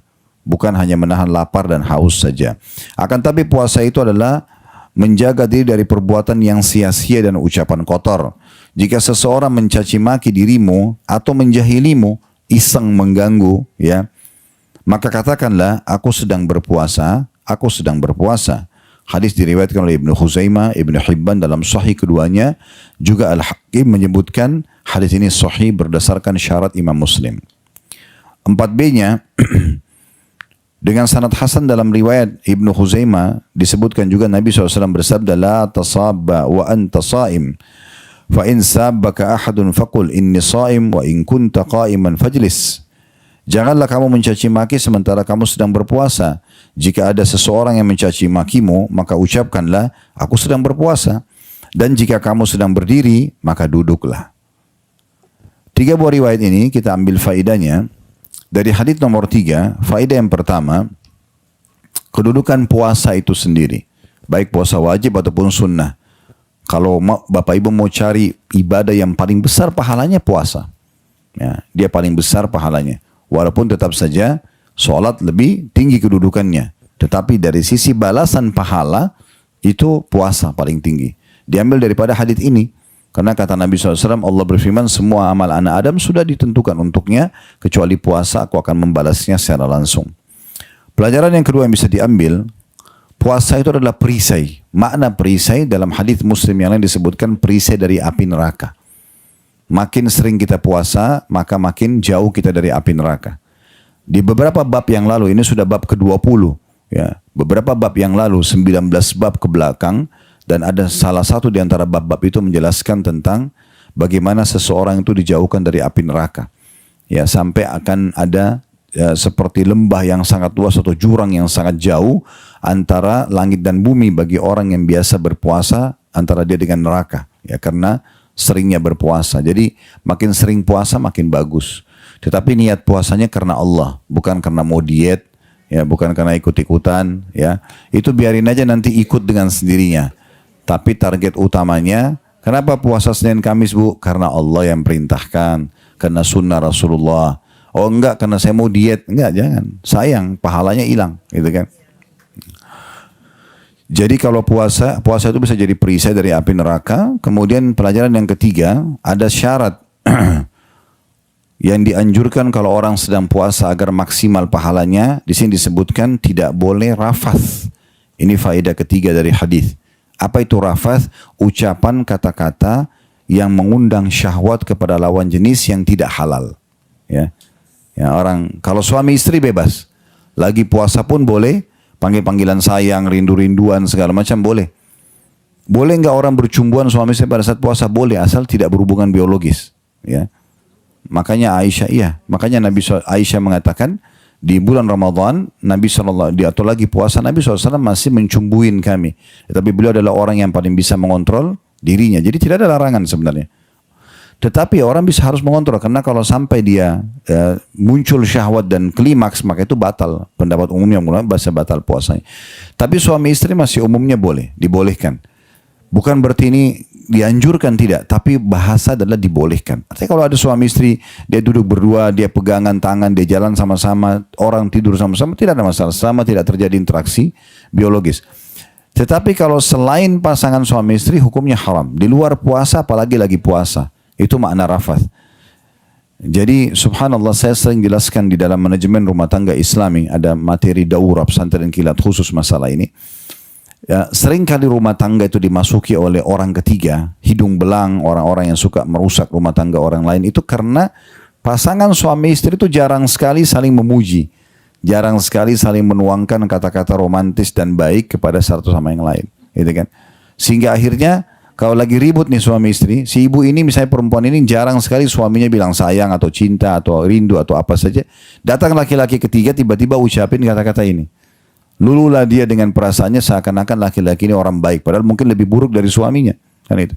bukan hanya menahan lapar dan haus saja. Akan tapi puasa itu adalah menjaga diri dari perbuatan yang sia-sia dan ucapan kotor. Jika seseorang mencaci maki dirimu atau menjahilimu, iseng mengganggu, ya, maka katakanlah, aku sedang berpuasa, aku sedang berpuasa. Hadis diriwayatkan oleh Ibnu Khuzaimah, Ibnu Hibban dalam sahih keduanya. Juga Al-Hakim menyebutkan hadis ini sahih berdasarkan syarat Imam Muslim. 4b-nya, dengan sanad hasan dalam riwayat Ibnu Khuzaimah, disebutkan juga Nabi SAW bersabda, la tasabba wa anta saim. Fa in sabbaka ahadun faqul inni saim wa in kunta qa'iman fajlis. Janganlah kamu mencaci maki sementara kamu sedang berpuasa. Jika ada seseorang yang mencaci makimu, maka ucapkanlah, aku sedang berpuasa. Dan jika kamu sedang berdiri, maka duduklah. 3 buah riwayat ini kita ambil faedahnya. Dari hadits nomor 3, faedah yang pertama, kedudukan puasa itu sendiri. Baik puasa wajib ataupun sunnah. Kalau Bapak Ibu mau cari ibadah yang paling besar pahalanya puasa. Ya, dia paling besar pahalanya. Walaupun tetap saja sholat lebih tinggi kedudukannya. Tetapi dari sisi balasan pahala, itu puasa paling tinggi. Diambil daripada hadits ini. Karena kata Nabi SAW, Allah berfirman, semua amal anak Adam sudah ditentukan untuknya, kecuali puasa, aku akan membalasnya secara langsung. Pelajaran yang kedua yang bisa diambil, puasa itu adalah perisai. Makna perisai dalam hadits Muslim yang lain disebutkan perisai dari api neraka. Makin sering kita puasa, maka makin jauh kita dari api neraka. Di beberapa bab yang lalu, ini sudah bab ke-20. Ya, beberapa bab yang lalu, 19 bab ke belakang, dan ada salah satu di antara bab-bab itu menjelaskan tentang bagaimana seseorang itu dijauhkan dari api neraka. Ya, sampai akan ada seperti lembah yang sangat luas atau jurang yang sangat jauh antara langit dan bumi bagi orang yang biasa berpuasa antara dia dengan neraka. Ya, karena seringnya berpuasa. Jadi makin sering puasa makin bagus. Tetapi niat puasanya karena Allah, bukan karena mau diet, ya, bukan karena ikut-ikutan, ya. Itu biarin aja nanti ikut dengan sendirinya. Tapi target utamanya, kenapa puasa Senin Kamis, Bu? Karena Allah yang perintahkan, karena sunnah Rasulullah. Oh enggak, karena saya mau diet. Enggak, jangan. Sayang, pahalanya hilang, gitu kan. Jadi kalau puasa itu bisa jadi perisai dari api neraka. Kemudian pelajaran yang ketiga, ada syarat yang dianjurkan kalau orang sedang puasa agar maksimal pahalanya. Di sini disebutkan tidak boleh rafath. Ini faedah ketiga dari hadis. Apa itu rafath? Ucapan kata-kata yang mengundang syahwat kepada lawan jenis yang tidak halal. Ya, orang kalau suami istri bebas, lagi puasa pun boleh. Panggil-panggilan sayang, rindu-rinduan, segala macam boleh. Boleh nggak orang bercumbuan suami istri pada saat puasa? Boleh, asal tidak berhubungan biologis. Ya, makanya makanya Aisyah mengatakan di bulan Ramadan Nabi SAW atau lagi puasa Nabi SAW masih mencumbuin kami. Tetapi beliau adalah orang yang paling bisa mengontrol dirinya. Jadi tidak ada larangan sebenarnya. Tetapi orang harus mengontrol, karena kalau sampai dia muncul syahwat dan klimaks, maka itu batal. Pendapat umumnya bisa batal puasanya. Tapi suami istri masih umumnya boleh, dibolehkan. Bukan berarti ini dianjurkan, tidak, tapi bahasa adalah dibolehkan. Artinya kalau ada suami istri, dia duduk berdua, dia pegangan tangan, dia jalan sama-sama, orang tidur sama-sama, tidak ada masalah, selama tidak terjadi interaksi biologis. Tetapi kalau selain pasangan suami istri, hukumnya haram. Di luar puasa, apalagi lagi puasa. Itu makna rafath. Jadi subhanallah, saya sering jelaskan di dalam manajemen rumah tangga Islami, ada materi daurah pesantren kilat khusus masalah ini. Ya, sering kali rumah tangga itu dimasuki oleh orang ketiga, hidung belang, orang-orang yang suka merusak rumah tangga orang lain, itu karena pasangan suami istri itu jarang sekali saling memuji, jarang sekali saling menuangkan kata-kata romantis dan baik kepada satu sama yang lain, gitu kan? Sehingga akhirnya kalau lagi ribut nih suami istri, si ibu ini misalnya perempuan ini jarang sekali suaminya bilang sayang atau cinta atau rindu atau apa saja. Datang laki-laki ketiga tiba-tiba ucapin kata-kata ini. Lululah dia dengan perasaannya seakan-akan laki-laki ini orang baik. Padahal mungkin lebih buruk dari suaminya. Kan itu.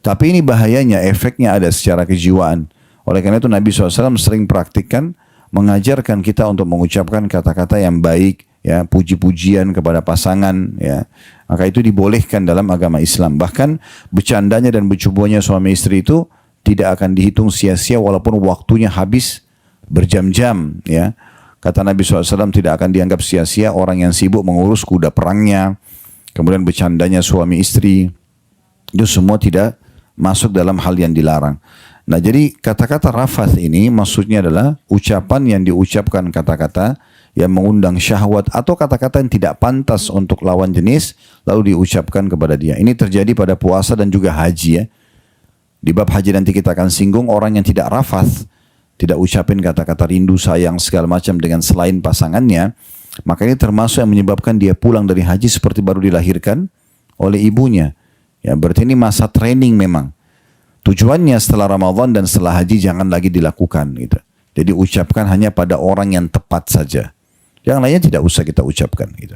Tapi ini bahayanya, efeknya ada secara kejiwaan. Oleh karena itu Nabi SAW sering praktikkan, mengajarkan kita untuk mengucapkan kata-kata yang baik, ya, puji-pujian kepada pasangan, ya. Maka itu dibolehkan dalam agama Islam. Bahkan bercandanya dan bercumbunya suami istri itu tidak akan dihitung sia-sia walaupun waktunya habis berjam-jam, ya. Kata Nabi SAW tidak akan dianggap sia-sia orang yang sibuk mengurus kuda perangnya, kemudian bercandanya suami istri, itu semua tidak masuk dalam hal yang dilarang. Nah jadi kata-kata rafath ini maksudnya adalah ucapan yang diucapkan kata-kata yang mengundang syahwat atau kata-kata yang tidak pantas untuk lawan jenis lalu diucapkan kepada dia. Ini terjadi pada puasa dan juga haji ya. Di bab haji nanti kita akan singgung orang yang tidak rafath, tidak ucapin kata-kata rindu, sayang, segala macam dengan selain pasangannya, maka ini termasuk yang menyebabkan dia pulang dari haji seperti baru dilahirkan oleh ibunya. Ya, berarti ini masa training memang. Tujuannya setelah Ramadan dan setelah haji jangan lagi dilakukan gitu. Jadi ucapkan hanya pada orang yang tepat saja. Yang lainnya tidak usah kita ucapkan gitu.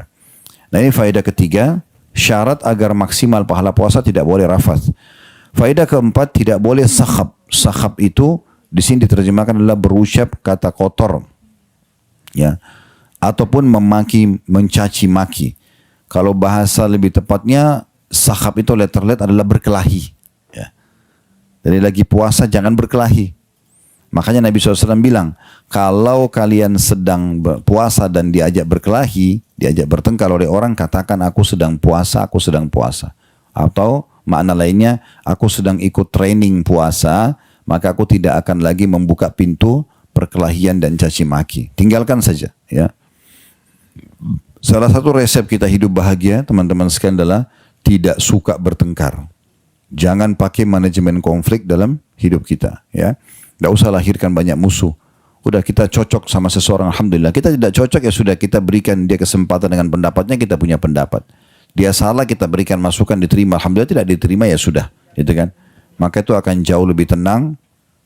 Nah ini faedah ketiga, syarat agar maksimal pahala puasa tidak boleh rafath. Faedah keempat, tidak boleh sakhab. Sakhab itu di sini diterjemahkan adalah berucap kata kotor, ya, ataupun memaki, mencaci maki. Kalau bahasa lebih tepatnya, sakhab itu letter-let adalah berkelahi. Ya. Jadi lagi puasa jangan berkelahi. Makanya Nabi SAW bilang, kalau kalian sedang puasa dan diajak berkelahi, diajak bertengkar oleh orang, katakan aku sedang puasa, aku sedang puasa. Atau makna lainnya, aku sedang ikut training puasa, maka aku tidak akan lagi membuka pintu perkelahian dan caci maki. Tinggalkan saja. Ya. Salah satu resep kita hidup bahagia, teman-teman sekalian, adalah tidak suka bertengkar. Jangan pakai manajemen konflik dalam hidup kita. Ya. Tidak usah lahirkan banyak musuh. Udah kita cocok sama seseorang, alhamdulillah. Kita tidak cocok, ya sudah kita berikan dia kesempatan dengan pendapatnya, kita punya pendapat. Dia salah, kita berikan masukan, diterima, alhamdulillah. Tidak diterima, ya sudah, gitu kan. Maka itu akan jauh lebih tenang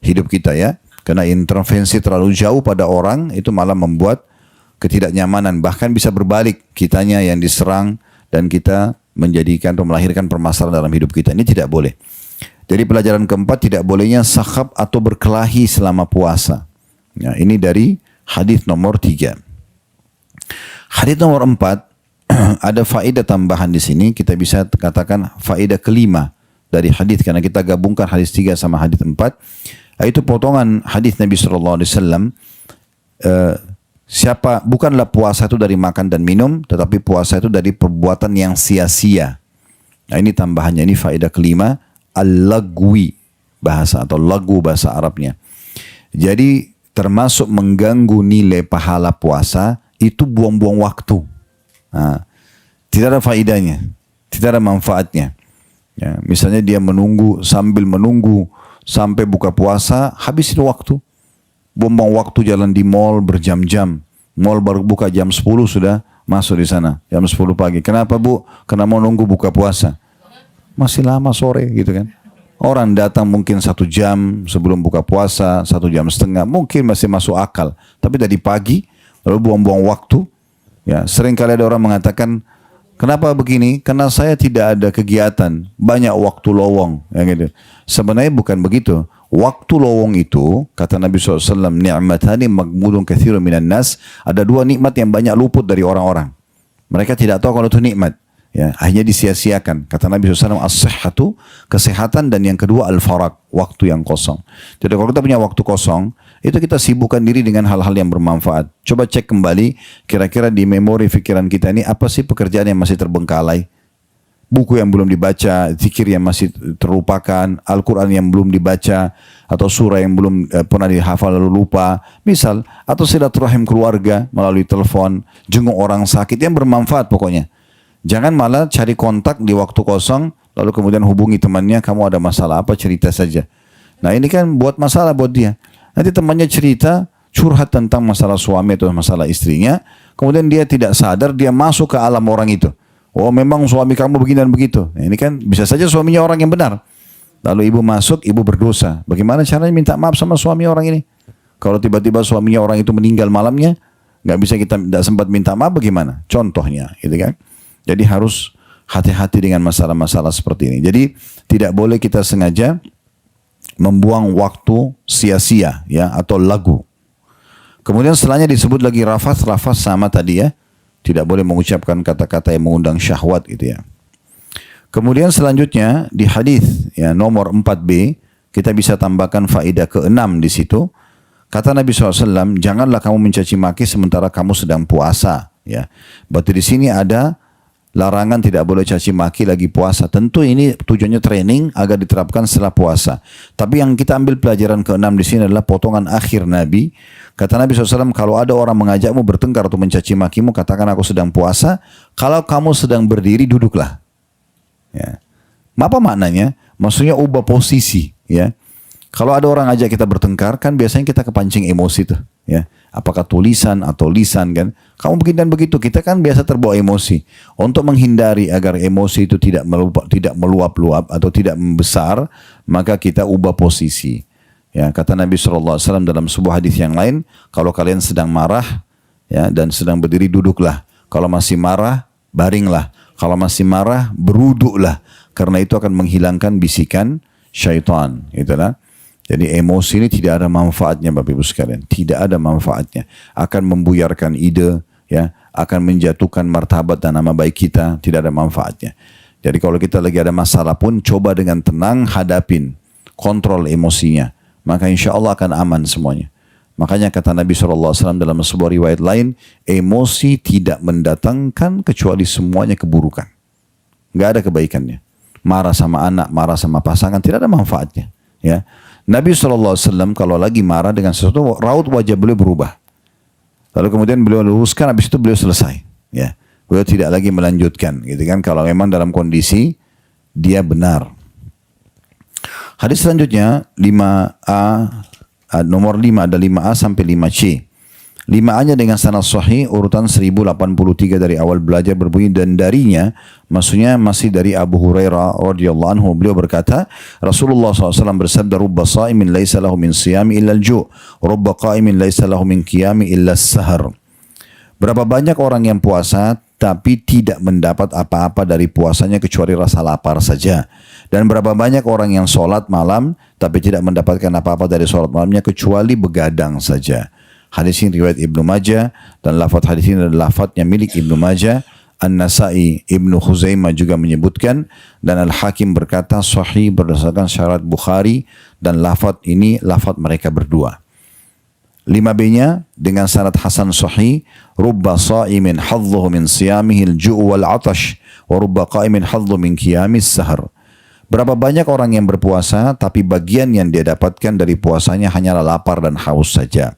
hidup kita ya. Karena intervensi terlalu jauh pada orang itu malah membuat ketidaknyamanan. Bahkan bisa berbalik, kitanya yang diserang dan kita menjadikan atau melahirkan permasalahan dalam hidup kita. Ini tidak boleh. Jadi pelajaran keempat, tidak bolehnya sakhab atau berkelahi selama puasa. Ya, ini dari hadis nomor 3. Hadis nomor 4 ada faedah tambahan di sini. Kita bisa katakan faedah kelima dari hadis, karena kita gabungkan hadis 3 sama hadis 4. Itu potongan hadis Nabi SAW. Bukanlah puasa itu dari makan dan minum, tetapi puasa itu dari perbuatan yang sia-sia. Nah ini tambahannya, ini faedah kelima, al-lagwi bahasa atau lagu bahasa Arabnya. Jadi termasuk mengganggu nilai pahala puasa itu buang-buang waktu. Nah, tidak ada faedahnya, tidak ada manfaatnya. Ya, misalnya dia sambil menunggu sampai buka puasa, habisin waktu. Buang-buang waktu jalan di mall berjam-jam. Mall baru buka jam 10 sudah masuk di sana. Jam 10 pagi. Kenapa bu? Karena mau nunggu buka puasa. Masih lama sore gitu kan. Orang datang mungkin 1 jam sebelum buka puasa, 1 jam setengah. Mungkin masih masuk akal. Tapi dari pagi lalu buang-buang waktu. Ya, sering kali ada orang mengatakan, kenapa begini? Karena saya tidak ada kegiatan. Banyak waktu lowong. Ya gitu. Sebenarnya bukan begitu. Waktu lowong itu, kata Nabi SAW, ni'matani maghbunun katsirun minan nas, ada 2 nikmat yang banyak luput dari orang-orang. Mereka tidak tahu kalau itu nikmat. Ya, akhirnya disia-siakan. Kata Nabi SAW, as-sihhatu, kesehatan, dan yang kedua al-faraq, waktu yang kosong. Jadi kalau kita punya waktu kosong, itu kita sibukkan diri dengan hal-hal yang bermanfaat. Coba cek kembali, kira-kira di memori pikiran kita ini, apa sih pekerjaan yang masih terbengkalai? Buku yang belum dibaca, zikir yang masih terlupakan, Al-Quran yang belum dibaca, atau surah yang belum pernah dihafal lalu lupa, misal, atau silaturahim keluarga melalui telepon, jenguk orang sakit, yang bermanfaat pokoknya. Jangan malah cari kontak di waktu kosong, lalu kemudian hubungi temannya, kamu ada masalah apa, cerita saja. Nah ini kan buat masalah buat dia. Nanti temannya cerita, curhat tentang masalah suami atau masalah istrinya, kemudian dia tidak sadar, dia masuk ke alam orang itu. Oh memang suami kamu begini dan begitu. Nah, ini kan bisa saja suaminya orang yang benar. Lalu ibu masuk, ibu berdosa. Bagaimana caranya minta maaf sama suami orang ini? Kalau tiba-tiba suaminya orang itu meninggal malamnya, nggak bisa kita tidak sempat minta maaf, bagaimana? Contohnya, gitu kan? Jadi harus hati-hati dengan masalah-masalah seperti ini. Jadi tidak boleh kita sengaja membuang waktu sia-sia, ya, atau lagu. Kemudian setelahnya disebut lagi rafath sama tadi ya. Tidak boleh mengucapkan kata-kata yang mengundang syahwat gitu ya. Kemudian selanjutnya di hadis ya nomor 4b kita bisa tambahkan faedah ke-6 di situ. Kata Nabi SAW, janganlah kamu mencaci maki sementara kamu sedang puasa. Ya, berarti di sini ada larangan tidak boleh caci maki lagi puasa. Tentu ini tujuannya training agar diterapkan setelah puasa. Tapi yang kita ambil pelajaran keenam di sini adalah potongan akhir Nabi. Kata Nabi SAW, kalau ada orang mengajakmu bertengkar atau mencaci makimu, katakan aku sedang puasa. Kalau kamu sedang berdiri, duduklah. Ya. Apa maknanya? Maksudnya ubah posisi. Ya. Kalau ada orang ajak kita bertengkar, kan biasanya kita kepancing emosi tuh. Ya. Apakah tulisan atau lisan kan? Kamu begini dan begitu, kita kan biasa terbawa emosi. Untuk menghindari agar emosi itu tidak meluap-luap atau tidak membesar, maka kita ubah posisi. Ya, kata Nabi SAW dalam sebuah hadis yang lain, kalau kalian sedang marah ya, dan sedang berdiri, duduklah. Kalau masih marah, baringlah. Kalau masih marah, beruduklah. Karena itu akan menghilangkan bisikan syaitan. Itulah. Jadi emosi ini tidak ada manfaatnya Bapak Ibu sekalian. Tidak ada manfaatnya. Akan membuyarkan ide, ya, akan menjatuhkan martabat dan nama baik kita. Tidak ada manfaatnya. Jadi kalau kita lagi ada masalah pun, coba dengan tenang hadapin. Kontrol emosinya. Maka insya Allah akan aman semuanya. Makanya kata Nabi SAW dalam sebuah riwayat lain, emosi tidak mendatangkan kecuali semuanya keburukan. Nggak ada kebaikannya. Marah sama anak, marah sama pasangan, tidak ada manfaatnya. Ya. Nabi SAW kalau lagi marah dengan sesuatu, raut wajah beliau berubah. Lalu kemudian beliau luruskan, habis itu beliau selesai. Ya. Beliau tidak lagi melanjutkan. Gitu kan, kalau memang dalam kondisi dia benar. Hadis selanjutnya 5A, nomor 5 ada 5A sampai 5C. 5A-nya dengan sanad sahih urutan 1083 dari awal belajar berbunyi, dan darinya maksudnya masih dari Abu Hurairah radhiyallahu anhu, beliau berkata Rasulullah SAW bersabda, rubba sa'imin laisa lahu min siyami illa al-ju', rubba qa'imin laisa lahu min qiyami illa as-sahar. Berapa banyak orang yang puasa tapi tidak mendapat apa-apa dari puasanya kecuali rasa lapar saja. Dan berapa banyak orang yang sholat malam tapi tidak mendapatkan apa-apa dari sholat malamnya kecuali begadang saja. Hadis ini riwayat Ibnu Majah, dan lafaz hadis ini adalah lafaznya milik Ibnu Majah. An-Nasai, Ibnu Khuzaimah juga menyebutkan, dan Al-Hakim berkata sahih berdasarkan syarat Bukhari, dan lafaz ini lafaz mereka berdua. 5B-nya dengan sanad hasan sahih, rubba sa'imin hadzuhu min siyamihi al-ju' wal 'atash wa rubba qa'imin hadzuhu min qiyamis sahar. Berapa banyak orang yang berpuasa tapi bagian yang dia dapatkan dari puasanya hanyalah lapar dan haus saja.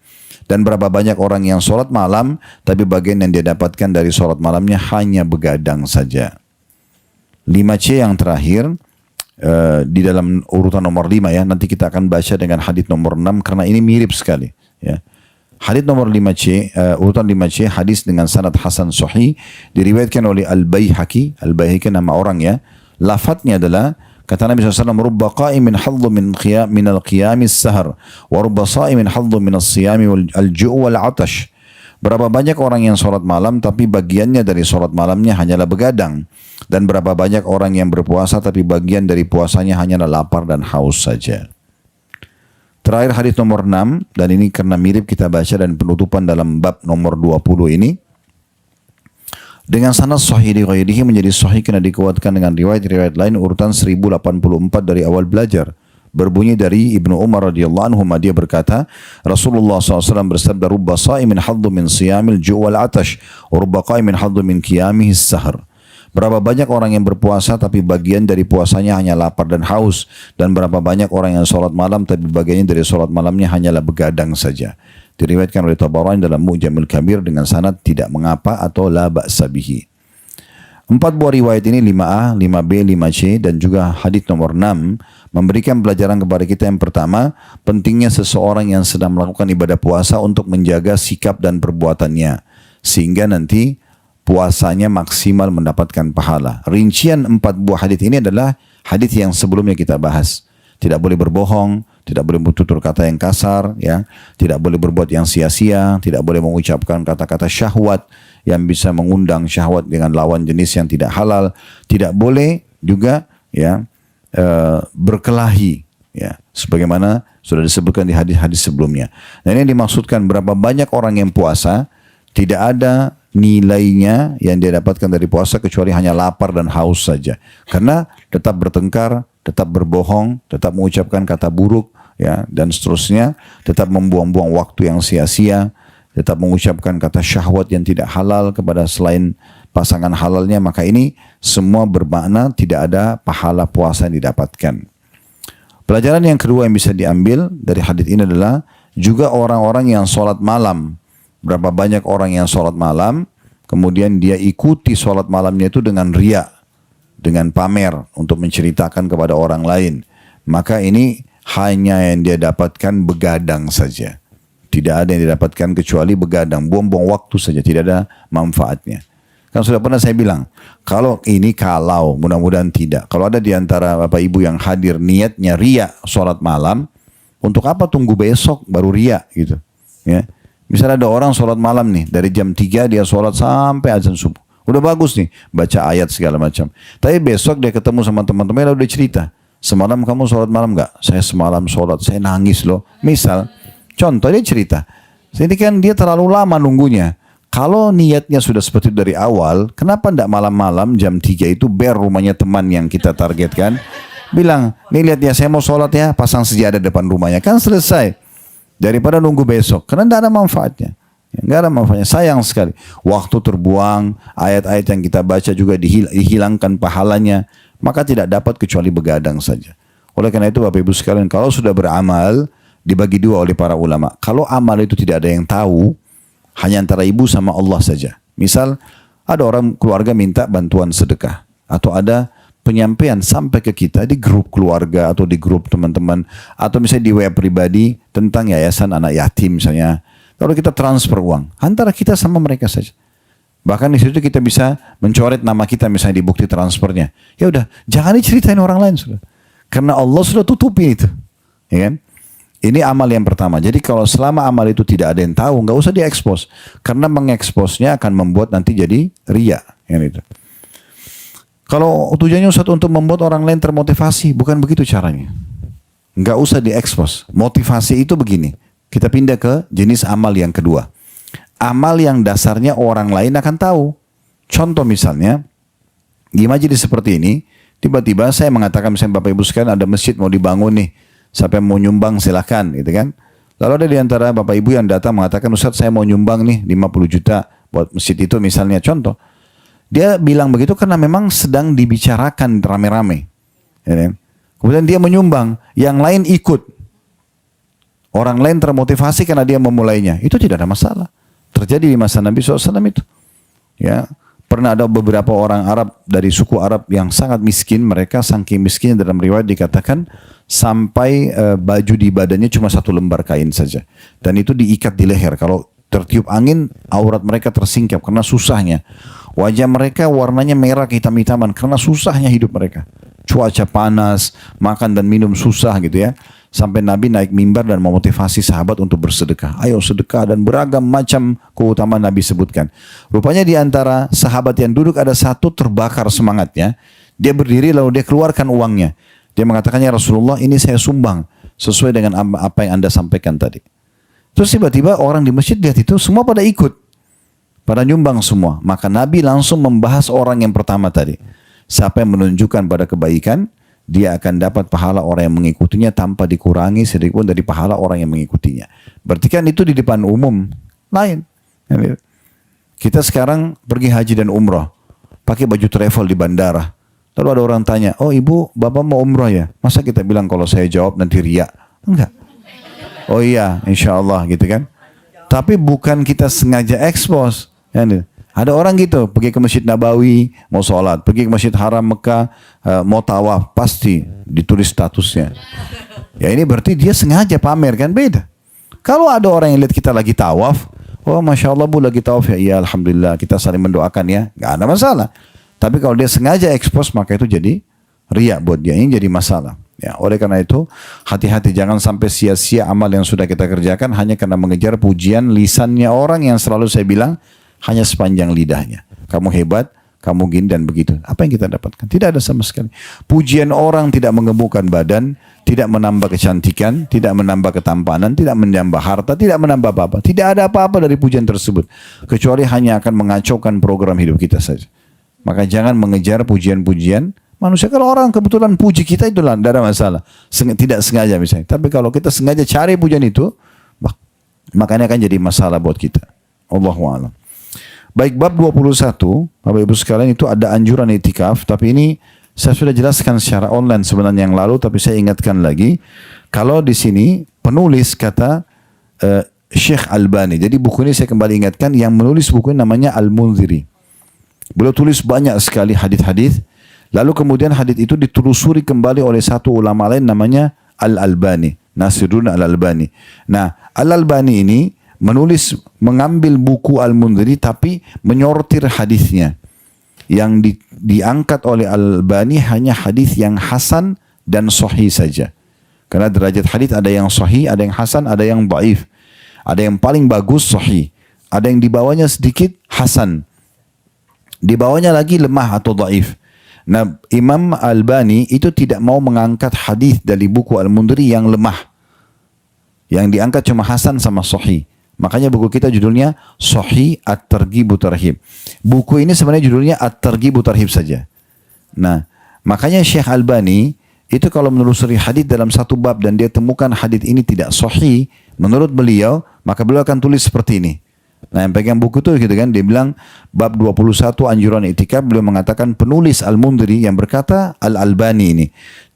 Dan berapa banyak orang yang sholat malam tapi bagian yang dia dapatkan dari sholat malamnya hanya begadang saja. 5C yang terakhir di dalam urutan nomor 5 ya. Nanti kita akan baca dengan hadits nomor 6 karena ini mirip sekali ya. Hadits nomor 5C, urutan 5C, hadis dengan sanad hasan sahih diriwayatkan oleh Al-Baihaqi. Al-Baihaqi nama orang ya. Lafadznya adalah kata Nabi SAW, rubba qa'imin hadzu min al-qiyamis sahar wa rubba sa'imin hadzu min as-siyami wal-ju' wal-'atash. Berapa banyak orang yang sholat malam tapi bagiannya dari sholat malamnya hanyalah begadang, dan berapa banyak orang yang berpuasa tapi bagian dari puasanya hanyalah lapar dan haus saja. Terakhir hadis nomor 6, dan ini karena mirip kita baca dan penutupan dalam bab nomor 20 ini. Dengan sanad sahih di ghairihi menjadi sahih karena dikuatkan dengan riwayat-riwayat lain urutan 1084 dari awal belajar. Berbunyi dari Ibnu Umar radhiyallahu anhu, dia berkata, Rasulullah SAW bersabda, rubba sa'imin hadzu min siyamil ju' wal 'atash, wa rubba qa'imin hadzu min qiyamihi as-sahar. Berapa banyak orang yang berpuasa tapi bagian dari puasanya hanya lapar dan haus, dan berapa banyak orang yang sholat malam tapi bagiannya dari sholat malamnya hanyalah begadang saja. Diriwayatkan oleh Tabarani dalam Mu'jamul Kabir dengan sanad tidak mengapa atau la ba'sa bihi. 4 buah riwayat ini 5A, 5B, 5C dan juga hadits nomor 6 memberikan pelajaran kepada kita. Yang pertama, pentingnya seseorang yang sedang melakukan ibadah puasa untuk menjaga sikap dan perbuatannya sehingga nanti puasanya maksimal mendapatkan pahala. Rincian 4 buah hadits ini adalah hadits yang sebelumnya kita bahas. Tidak boleh berbohong, tidak boleh bertutur kata yang kasar, ya, tidak boleh berbuat yang sia-sia, tidak boleh mengucapkan kata-kata syahwat yang bisa mengundang syahwat dengan lawan jenis yang tidak halal, tidak boleh juga ya berkelahi, ya, sebagaimana sudah disebutkan di hadis-hadis sebelumnya. Nah, ini dimaksudkan berapa banyak orang yang puasa tidak ada nilainya yang dia dapatkan dari puasa kecuali hanya lapar dan haus saja, karena tetap bertengkar, tetap berbohong, tetap mengucapkan kata buruk, ya, dan seterusnya, tetap membuang-buang waktu yang sia-sia, tetap mengucapkan kata syahwat yang tidak halal kepada selain pasangan halalnya, maka ini semua bermakna tidak ada pahala puasa yang didapatkan. Pelajaran yang kedua yang bisa diambil dari hadits ini adalah juga orang-orang yang sholat malam. Berapa banyak orang yang sholat malam, kemudian dia ikuti sholat malamnya itu dengan riya, dengan pamer untuk menceritakan kepada orang lain. Maka ini hanya yang dia dapatkan begadang saja. Tidak ada yang didapatkan kecuali begadang, buang-buang waktu saja, tidak ada manfaatnya. Kan sudah pernah saya bilang, kalau mudah-mudahan tidak. Kalau ada di antara Bapak Ibu yang hadir niatnya riya sholat malam, untuk apa tunggu besok baru riya gitu. Ya. Misalnya ada orang sholat malam nih, dari jam 3 dia sholat sampai azan subuh. Udah bagus nih, baca ayat segala macam. Tapi besok dia ketemu sama teman-teman, udah cerita. Semalam kamu sholat malam gak? Saya semalam sholat, saya nangis loh. Misal, contoh dia cerita. Jadi kan dia terlalu lama nunggunya. Kalau niatnya sudah seperti itu dari awal, kenapa tidak malam-malam jam 3 itu rumahnya teman yang kita targetkan, bilang, nih lihat ya saya mau sholat ya, pasang sejadah depan rumahnya, kan selesai. Daripada nunggu besok, karena tidak ada manfaatnya. Tidak ada manfaatnya, sayang sekali. Waktu terbuang, ayat-ayat yang kita baca juga dihilangkan pahalanya, maka tidak dapat kecuali begadang saja. Oleh karena itu Bapak Ibu sekalian, kalau sudah beramal, dibagi dua oleh para ulama. Kalau amal itu tidak ada yang tahu, hanya antara ibu sama Allah saja. Misal ada orang keluarga minta bantuan sedekah, atau ada penyampaian sampai ke kita di grup keluarga atau di grup teman-teman, atau misalnya di web pribadi tentang yayasan anak yatim misalnya. Kalau kita transfer uang antara kita sama mereka saja. Bahkan di situ kita bisa mencoret nama kita misalnya di bukti transfernya. Ya udah, jangan diceritain orang lain sudah. Karena Allah sudah tutupi itu. Ya kan? Ini amal yang pertama. Jadi kalau selama amal itu tidak ada yang tahu, nggak usah diekspos. Karena mengeksposnya akan membuat nanti jadi riya. Yang itu. Kalau tujuannya Ustaz untuk membuat orang lain termotivasi, bukan begitu caranya. Nggak usah diekspos. Motivasi itu begini. Kita pindah ke jenis amal yang kedua. Amal yang dasarnya orang lain akan tahu. Contoh misalnya, di majelis seperti ini, tiba-tiba saya mengatakan misalnya Bapak Ibu sekalian ada masjid mau dibangun nih. Siapa yang mau nyumbang silakan gitu kan. Lalu ada di antara Bapak Ibu yang datang mengatakan, Ustaz saya mau nyumbang nih 50 juta buat masjid itu misalnya contoh. Dia bilang begitu karena memang sedang dibicarakan rame-rame. Ya kan? Kemudian dia menyumbang, yang lain ikut. Orang lain termotivasi karena dia memulainya. Itu tidak ada masalah. Terjadi di masa Nabi SAW itu. Ya, pernah ada beberapa orang Arab dari suku Arab yang sangat miskin. Mereka saking miskin dalam riwayat dikatakan sampai baju di badannya cuma 1 lembar kain saja. Dan itu diikat di leher. Kalau tertiup angin, aurat mereka tersingkap karena susahnya. Wajah mereka warnanya merah kehitam-hitaman karena susahnya hidup mereka. Cuaca panas, makan dan minum susah gitu ya. Sampai Nabi naik mimbar dan memotivasi sahabat untuk bersedekah. Ayo sedekah, dan beragam macam keutamaan Nabi sebutkan. Rupanya di antara sahabat yang duduk ada satu terbakar semangatnya. Dia berdiri lalu dia keluarkan uangnya. Dia mengatakannya, Rasulullah ini saya sumbang sesuai dengan apa yang Anda sampaikan tadi. Terus tiba-tiba orang di masjid lihat itu semua pada ikut. Pada nyumbang semua. Maka Nabi langsung membahas orang yang pertama tadi. Siapa yang menunjukkan pada kebaikan, dia akan dapat pahala orang yang mengikutinya tanpa dikurangi sedikitpun dari pahala orang yang mengikutinya. Berarti kan itu di depan umum lain. Kita sekarang pergi haji dan umrah, pakai baju travel di bandara. Lalu ada orang tanya, oh ibu, bapak mau umrah ya? Masa kita bilang kalau saya jawab nanti riya? Enggak. Oh iya, insya Allah gitu kan. Tapi bukan kita sengaja expose. Ada orang gitu, pergi ke Masjid Nabawi, mau sholat. Pergi ke Masjid Haram Mekah, mau tawaf. Pasti ditulis statusnya. Ya ini berarti dia sengaja pamer kan, beda. Kalau ada orang yang lihat kita lagi tawaf, oh Masya Allah bu lagi tawaf ya, iya Alhamdulillah, kita saling mendoakan ya. Gak ada masalah. Tapi kalau dia sengaja expose, maka itu jadi riya buat dia, ini jadi masalah. Ya, oleh karena itu, hati-hati jangan sampai sia-sia amal yang sudah kita kerjakan hanya karena mengejar pujian lisannya orang yang selalu saya bilang, hanya sepanjang lidahnya. Kamu hebat, kamu gini dan begitu. Apa yang kita dapatkan? Tidak ada sama sekali. Pujian orang tidak mengemukkan badan, tidak menambah kecantikan, tidak menambah ketampanan, tidak menambah harta, tidak menambah apa-apa. Tidak ada apa-apa dari pujian tersebut. Kecuali hanya akan mengacaukan program hidup kita saja. Maka jangan mengejar pujian-pujian Manusia kalau orang kebetulan puji kita itu lah, tidak ada masalah. Tidak sengaja misalnya. Tapi kalau kita sengaja cari pujian itu, makanya akan jadi masalah buat kita. Allahu a'lam. Baik, bab 21, Bapak Ibu sekalian, itu ada anjuran itikaf, tapi ini saya sudah jelaskan secara online sebenarnya yang lalu, tapi saya ingatkan lagi. Kalau di sini penulis kata Syekh Albani. Jadi buku ini saya kembali ingatkan, yang menulis buku ini namanya Al-Munziri. Beliau tulis banyak sekali hadis-hadis. Lalu kemudian hadis itu ditelusuri kembali oleh satu ulama lain namanya Al-Albani, Nasiruddin Al-Albani. Nah, Al-Albani ini mengambil buku Al-Munziri tapi menyortir hadisnya. Yang diangkat oleh Al-Albani hanya hadis yang hasan dan sahih saja. Karena derajat hadis ada yang sahih, ada yang hasan, ada yang dhaif. Ada yang paling bagus sahih, ada yang di bawahnya sedikit hasan. Di bawahnya lagi lemah atau dhaif. Nah, Imam Albani itu tidak mau mengangkat hadis dari buku Al-Munziri yang lemah. Yang diangkat cuma hasan sama sahih. Makanya buku kita judulnya Sahih At-Targhib Tarhib. Buku ini sebenarnya judulnya At-Targhib Tarhib saja. Nah, makanya Syekh Albani itu kalau menelusuri hadis dalam satu bab dan dia temukan hadis ini tidak sahih menurut beliau, maka beliau akan tulis seperti ini. Nah, yang pegang buku itu gitu kan, dia bilang bab 21 anjuran itikaf, beliau mengatakan penulis Al-Munziri yang berkata Al-Albani ini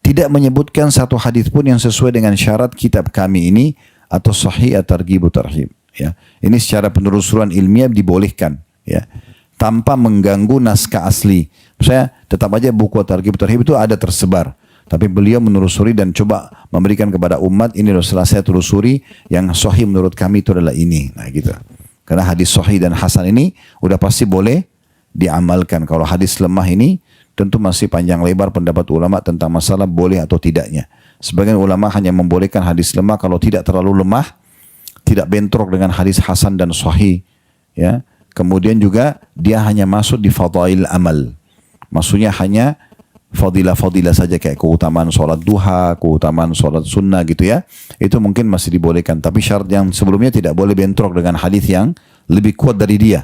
tidak menyebutkan satu hadis pun yang sesuai dengan syarat kitab kami ini atau Sahih At-Targhib Tarhib, ya. Ini secara penelusuran ilmiah dibolehkan, ya, tanpa mengganggu naskah asli. Saya tetap aja buku At-Targhib Tarhib itu ada tersebar, tapi beliau menelusuri dan coba memberikan kepada umat, ini loh setelah saya telusuri yang sahih menurut kami itu adalah ini. Nah, gitu. Karena hadis sahih dan hasan ini udah pasti boleh diamalkan. Kalau hadis lemah ini tentu masih panjang lebar pendapat ulama tentang masalah boleh atau tidaknya. Sebagian ulama hanya membolehkan hadis lemah kalau tidak terlalu lemah, tidak bentrok dengan hadis hasan dan sahih, ya. Kemudian juga dia hanya masuk di fadail amal. Maksudnya hanya fadilah-fadilah saja kayak keutamaan sholat duha, keutamaan sholat sunnah gitu ya. Itu mungkin masih dibolehkan. Tapi syarat yang sebelumnya tidak boleh bentrok dengan hadis yang lebih kuat dari dia.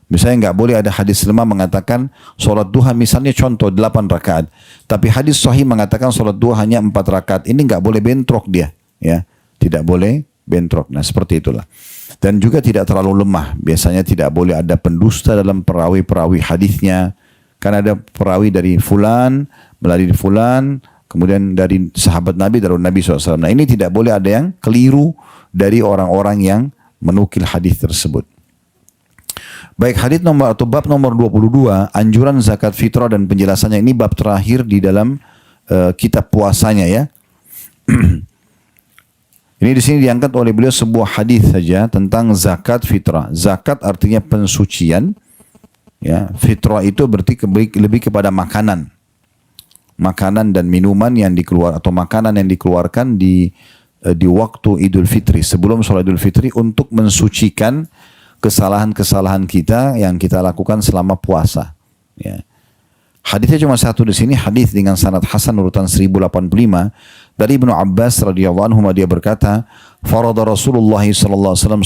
Misalnya nggak boleh ada hadis lemah mengatakan sholat duha misalnya contoh 8 rakaat. Tapi hadis sahih mengatakan sholat duha hanya 4 rakaat. Ini nggak boleh bentrok dia, ya. Tidak boleh bentrok. Nah, seperti itulah. Dan juga tidak terlalu lemah. Biasanya tidak boleh ada pendusta dalam perawi-perawi hadisnya. Kan ada perawi dari fulan, melalui fulan, kemudian dari sahabat Nabi, dari Nabi SAW. Nah, ini tidak boleh ada yang keliru dari orang-orang yang menukil hadis tersebut. Baik, hadis nomor atau bab nomor 22, anjuran zakat fitrah dan penjelasannya, ini bab terakhir di dalam kitab puasanya, ya. Ini di sini diangkat oleh beliau sebuah hadis saja tentang zakat fitrah. Zakat artinya pensucian. Ya, fitrah itu berarti lebih kepada makanan dan minuman yang dikeluarkan atau makanan yang dikeluarkan di waktu Idul Fitri, sebelum sholat Idul Fitri, untuk mensucikan kesalahan-kesalahan kita yang kita lakukan selama puasa. Ya. Hadisnya cuma satu di sini, hadis dengan sanad hasan urutan 1085 dari Ibnu Abbas radhiyallahu anhu, dia berkata, "Farada Rasulullah sallallahu alaihi wasallam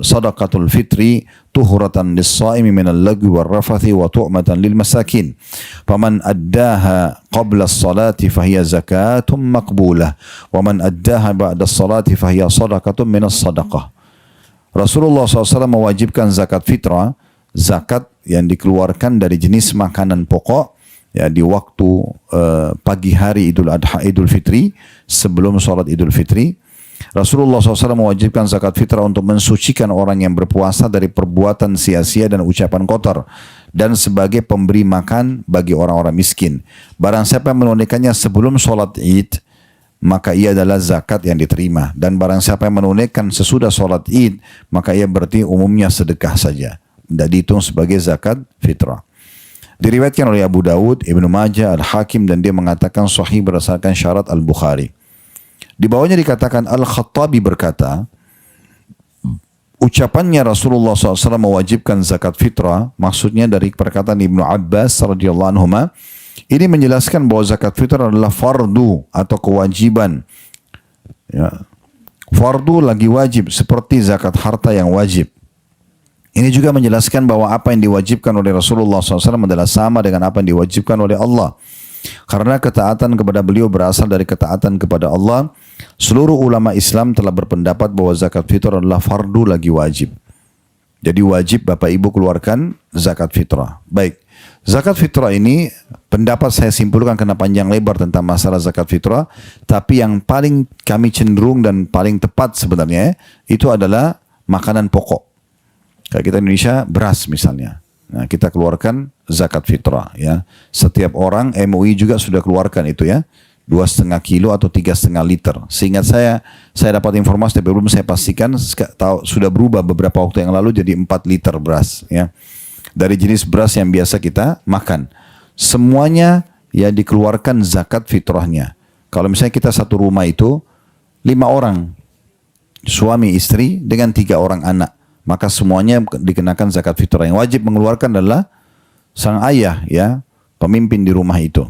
sadaqatul fitri tuhuratan lis-shaimi min al-lagwi war-rafathi wa tu'matan lil masakin. Faman addaha qabla as-salati fahiya zakatun maqbulah, wa man addaha ba'da as-salati fahiya sadaqatun min as-sadaqah." Rasulullah SAW mewajibkan zakat fitrah, zakat yang dikeluarkan dari jenis makanan pokok, ya, di waktu pagi hari Idul Adha, Idul Fitri, sebelum sholat Idul Fitri. Rasulullah SAW mewajibkan zakat fitrah untuk mensucikan orang yang berpuasa dari perbuatan sia-sia dan ucapan kotor, dan sebagai pemberi makan bagi orang-orang miskin. Barang siapa yang menunaikannya sebelum sholat Id, maka ia adalah zakat yang diterima. Dan barang siapa yang menunaikan sesudah sholat Id, maka ia berarti umumnya sedekah saja, tidak dihitung sebagai zakat fitrah. Diriwayatkan oleh Abu Dawud, Ibnu Majah, Al-Hakim, dan dia mengatakan sahih berdasarkan syarat Al-Bukhari. Di bawahnya dikatakan Al-Khattabi berkata, ucapannya Rasulullah SAW mewajibkan zakat fitrah, maksudnya dari perkataan Ibnu Abbas radhiyallahu anhu, ini menjelaskan bahwa zakat fitrah adalah fardu atau kewajiban. Ya. Fardu lagi wajib, seperti zakat harta yang wajib. Ini juga menjelaskan bahwa apa yang diwajibkan oleh Rasulullah SAW adalah sama dengan apa yang diwajibkan oleh Allah. Karena ketaatan kepada beliau berasal dari ketaatan kepada Allah, seluruh ulama Islam telah berpendapat bahwa zakat fitrah adalah fardu lagi wajib. Jadi wajib Bapak Ibu keluarkan zakat fitrah. Baik, zakat fitrah ini pendapat saya simpulkan karena panjang lebar tentang masalah zakat fitrah, tapi yang paling kami cenderung dan paling tepat sebenarnya itu adalah makanan pokok. Kayak kita Indonesia beras misalnya. Nah, kita keluarkan zakat fitrah ya. Setiap orang MUI juga sudah keluarkan itu ya. 2,5 kilo atau 3,5 liter. Seingat saya dapat informasi tapi belum saya pastikan sudah berubah beberapa waktu yang lalu jadi 4 liter beras ya. Dari jenis beras yang biasa kita makan. Semuanya ya dikeluarkan zakat fitrahnya. Kalau misalnya kita satu rumah itu 5 orang. Suami istri dengan 3 orang anak. Maka semuanya dikenakan zakat fitrah. Yang wajib mengeluarkan adalah sang ayah ya, pemimpin di rumah itu.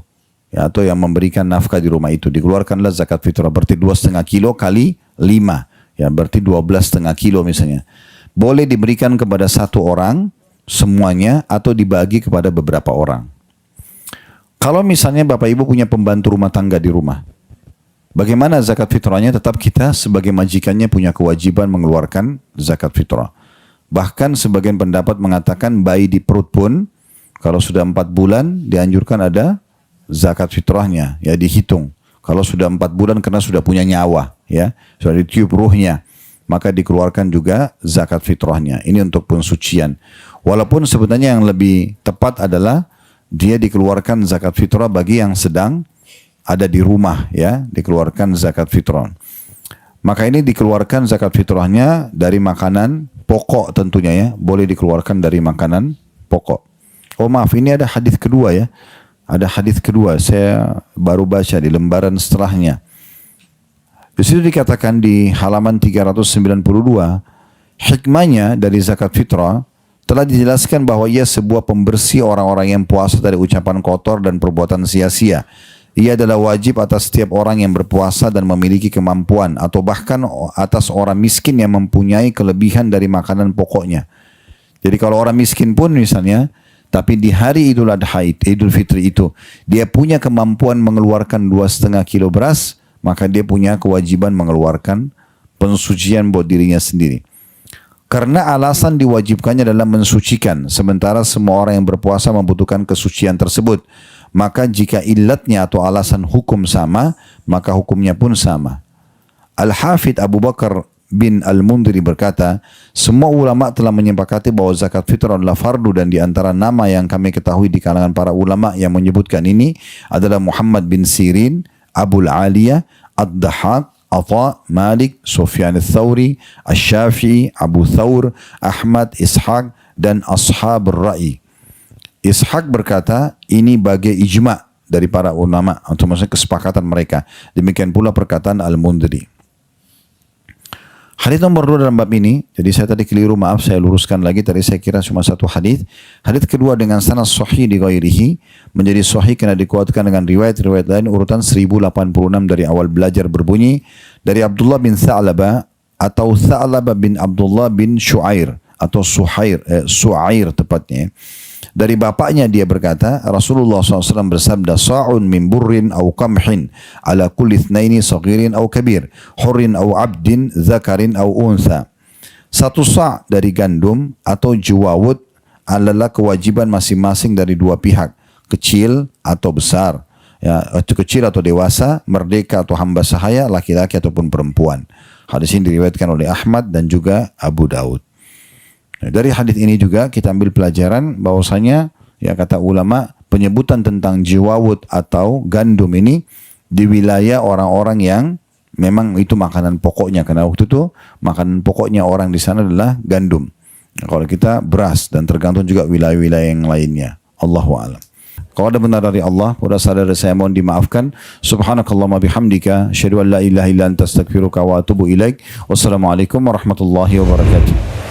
Ya, atau yang memberikan nafkah di rumah itu. Dikeluarkanlah zakat fitrah. Berarti 2,5 kilo kali 5. Ya, berarti 12,5 kilo misalnya. Boleh diberikan kepada satu orang semuanya atau dibagi kepada beberapa orang. Kalau misalnya Bapak Ibu punya pembantu rumah tangga di rumah. Bagaimana zakat fitrahnya? Tetap kita sebagai majikannya punya kewajiban mengeluarkan zakat fitrah. Bahkan sebagian pendapat mengatakan bayi di perut pun kalau sudah 4 bulan dianjurkan ada zakat fitrahnya, ya dihitung. Kalau sudah 4 bulan karena sudah punya nyawa, ya sudah ditiup ruhnya, maka dikeluarkan juga zakat fitrahnya. Ini untuk pensucian. Walaupun sebenarnya yang lebih tepat adalah dia dikeluarkan zakat fitrah bagi yang sedang ada di rumah, ya dikeluarkan zakat fitrah. Maka ini dikeluarkan zakat fitrahnya dari makanan pokok tentunya ya, boleh dikeluarkan dari makanan pokok. Oh maaf, ini ada hadis kedua ya. Ada hadis kedua, saya baru baca di lembaran setelahnya. Di situ dikatakan di halaman 392, hikmahnya dari zakat fitrah telah dijelaskan bahwa ia sebuah pembersih orang-orang yang puasa dari ucapan kotor dan perbuatan sia-sia. Ia adalah wajib atas setiap orang yang berpuasa dan memiliki kemampuan atau bahkan atas orang miskin yang mempunyai kelebihan dari makanan pokoknya. Jadi kalau orang miskin pun misalnya, tapi di hari Idul Adha, Idul Fitri itu, dia punya kemampuan mengeluarkan 2,5 kilo beras, maka dia punya kewajiban mengeluarkan pensucian buat dirinya sendiri. Karena alasan diwajibkannya adalah mensucikan, sementara semua orang yang berpuasa membutuhkan kesucian tersebut. Maka jika illatnya atau alasan hukum sama, maka hukumnya pun sama. Al-Hafidh Abu Bakar bin Al-Mundhiri berkata, semua ulama telah menyepakati bahwa zakat fitrah adalah fardu dan di antara nama yang kami ketahui di kalangan para ulama yang menyebutkan ini adalah Muhammad bin Sirin, Abul Aliyah, Ad-Dahhak, Atha, Malik, Sufyan al-Thawri, Asy-Syafi'i, Abu Thawr, Ahmad, Ishaq dan Ashab ar-Ra'i. Ishaq berkata, ini bagai ijma' dari para ulama, atau maksudnya kesepakatan mereka. Demikian pula perkataan Al-Mundhiri. Hadis nomor 2 dalam bab ini, jadi saya tadi keliru, maaf saya luruskan lagi, tadi saya kira cuma satu hadis. Hadis kedua dengan sanad sahih di ghairihi, menjadi sahih karena dikuatkan dengan riwayat-riwayat lain, urutan 1086 dari awal belajar berbunyi, dari Abdullah bin Tha'labah atau Tha'labah bin Abdullah bin Syu'air, atau Su'air tepatnya. Dari bapaknya dia berkata, Rasulullah SAW bersabda, sa'un min burrin au qamhin ala kulli ithnaini saghirin au kabir, hurrin au abdin, zakarin au untha. 1 sa' dari gandum atau juwawut adalah kewajiban masing-masing dari dua pihak, kecil atau besar, ya, kecil atau dewasa, merdeka atau hamba sahaya, laki-laki ataupun perempuan. Hadis ini diriwayatkan oleh Ahmad dan juga Abu Daud. Dari hadis ini juga kita ambil pelajaran bahwasanya ya kata ulama penyebutan tentang jiwawut atau gandum ini di wilayah orang-orang yang memang itu makanan pokoknya, karena waktu itu makanan pokoknya orang di sana adalah gandum. Kalau kita beras, dan tergantung juga wilayah-wilayah yang lainnya. Allahu a'lam. Kalau ada benar dari Allah, kalau salah dari saya mohon dimaafkan. Subhanakallahumma bihamdika, asyhadu an la ilaha illa anta astaghfiruka wa atubu ilaik. Wassalamualaikum warahmatullahi wabarakatuh.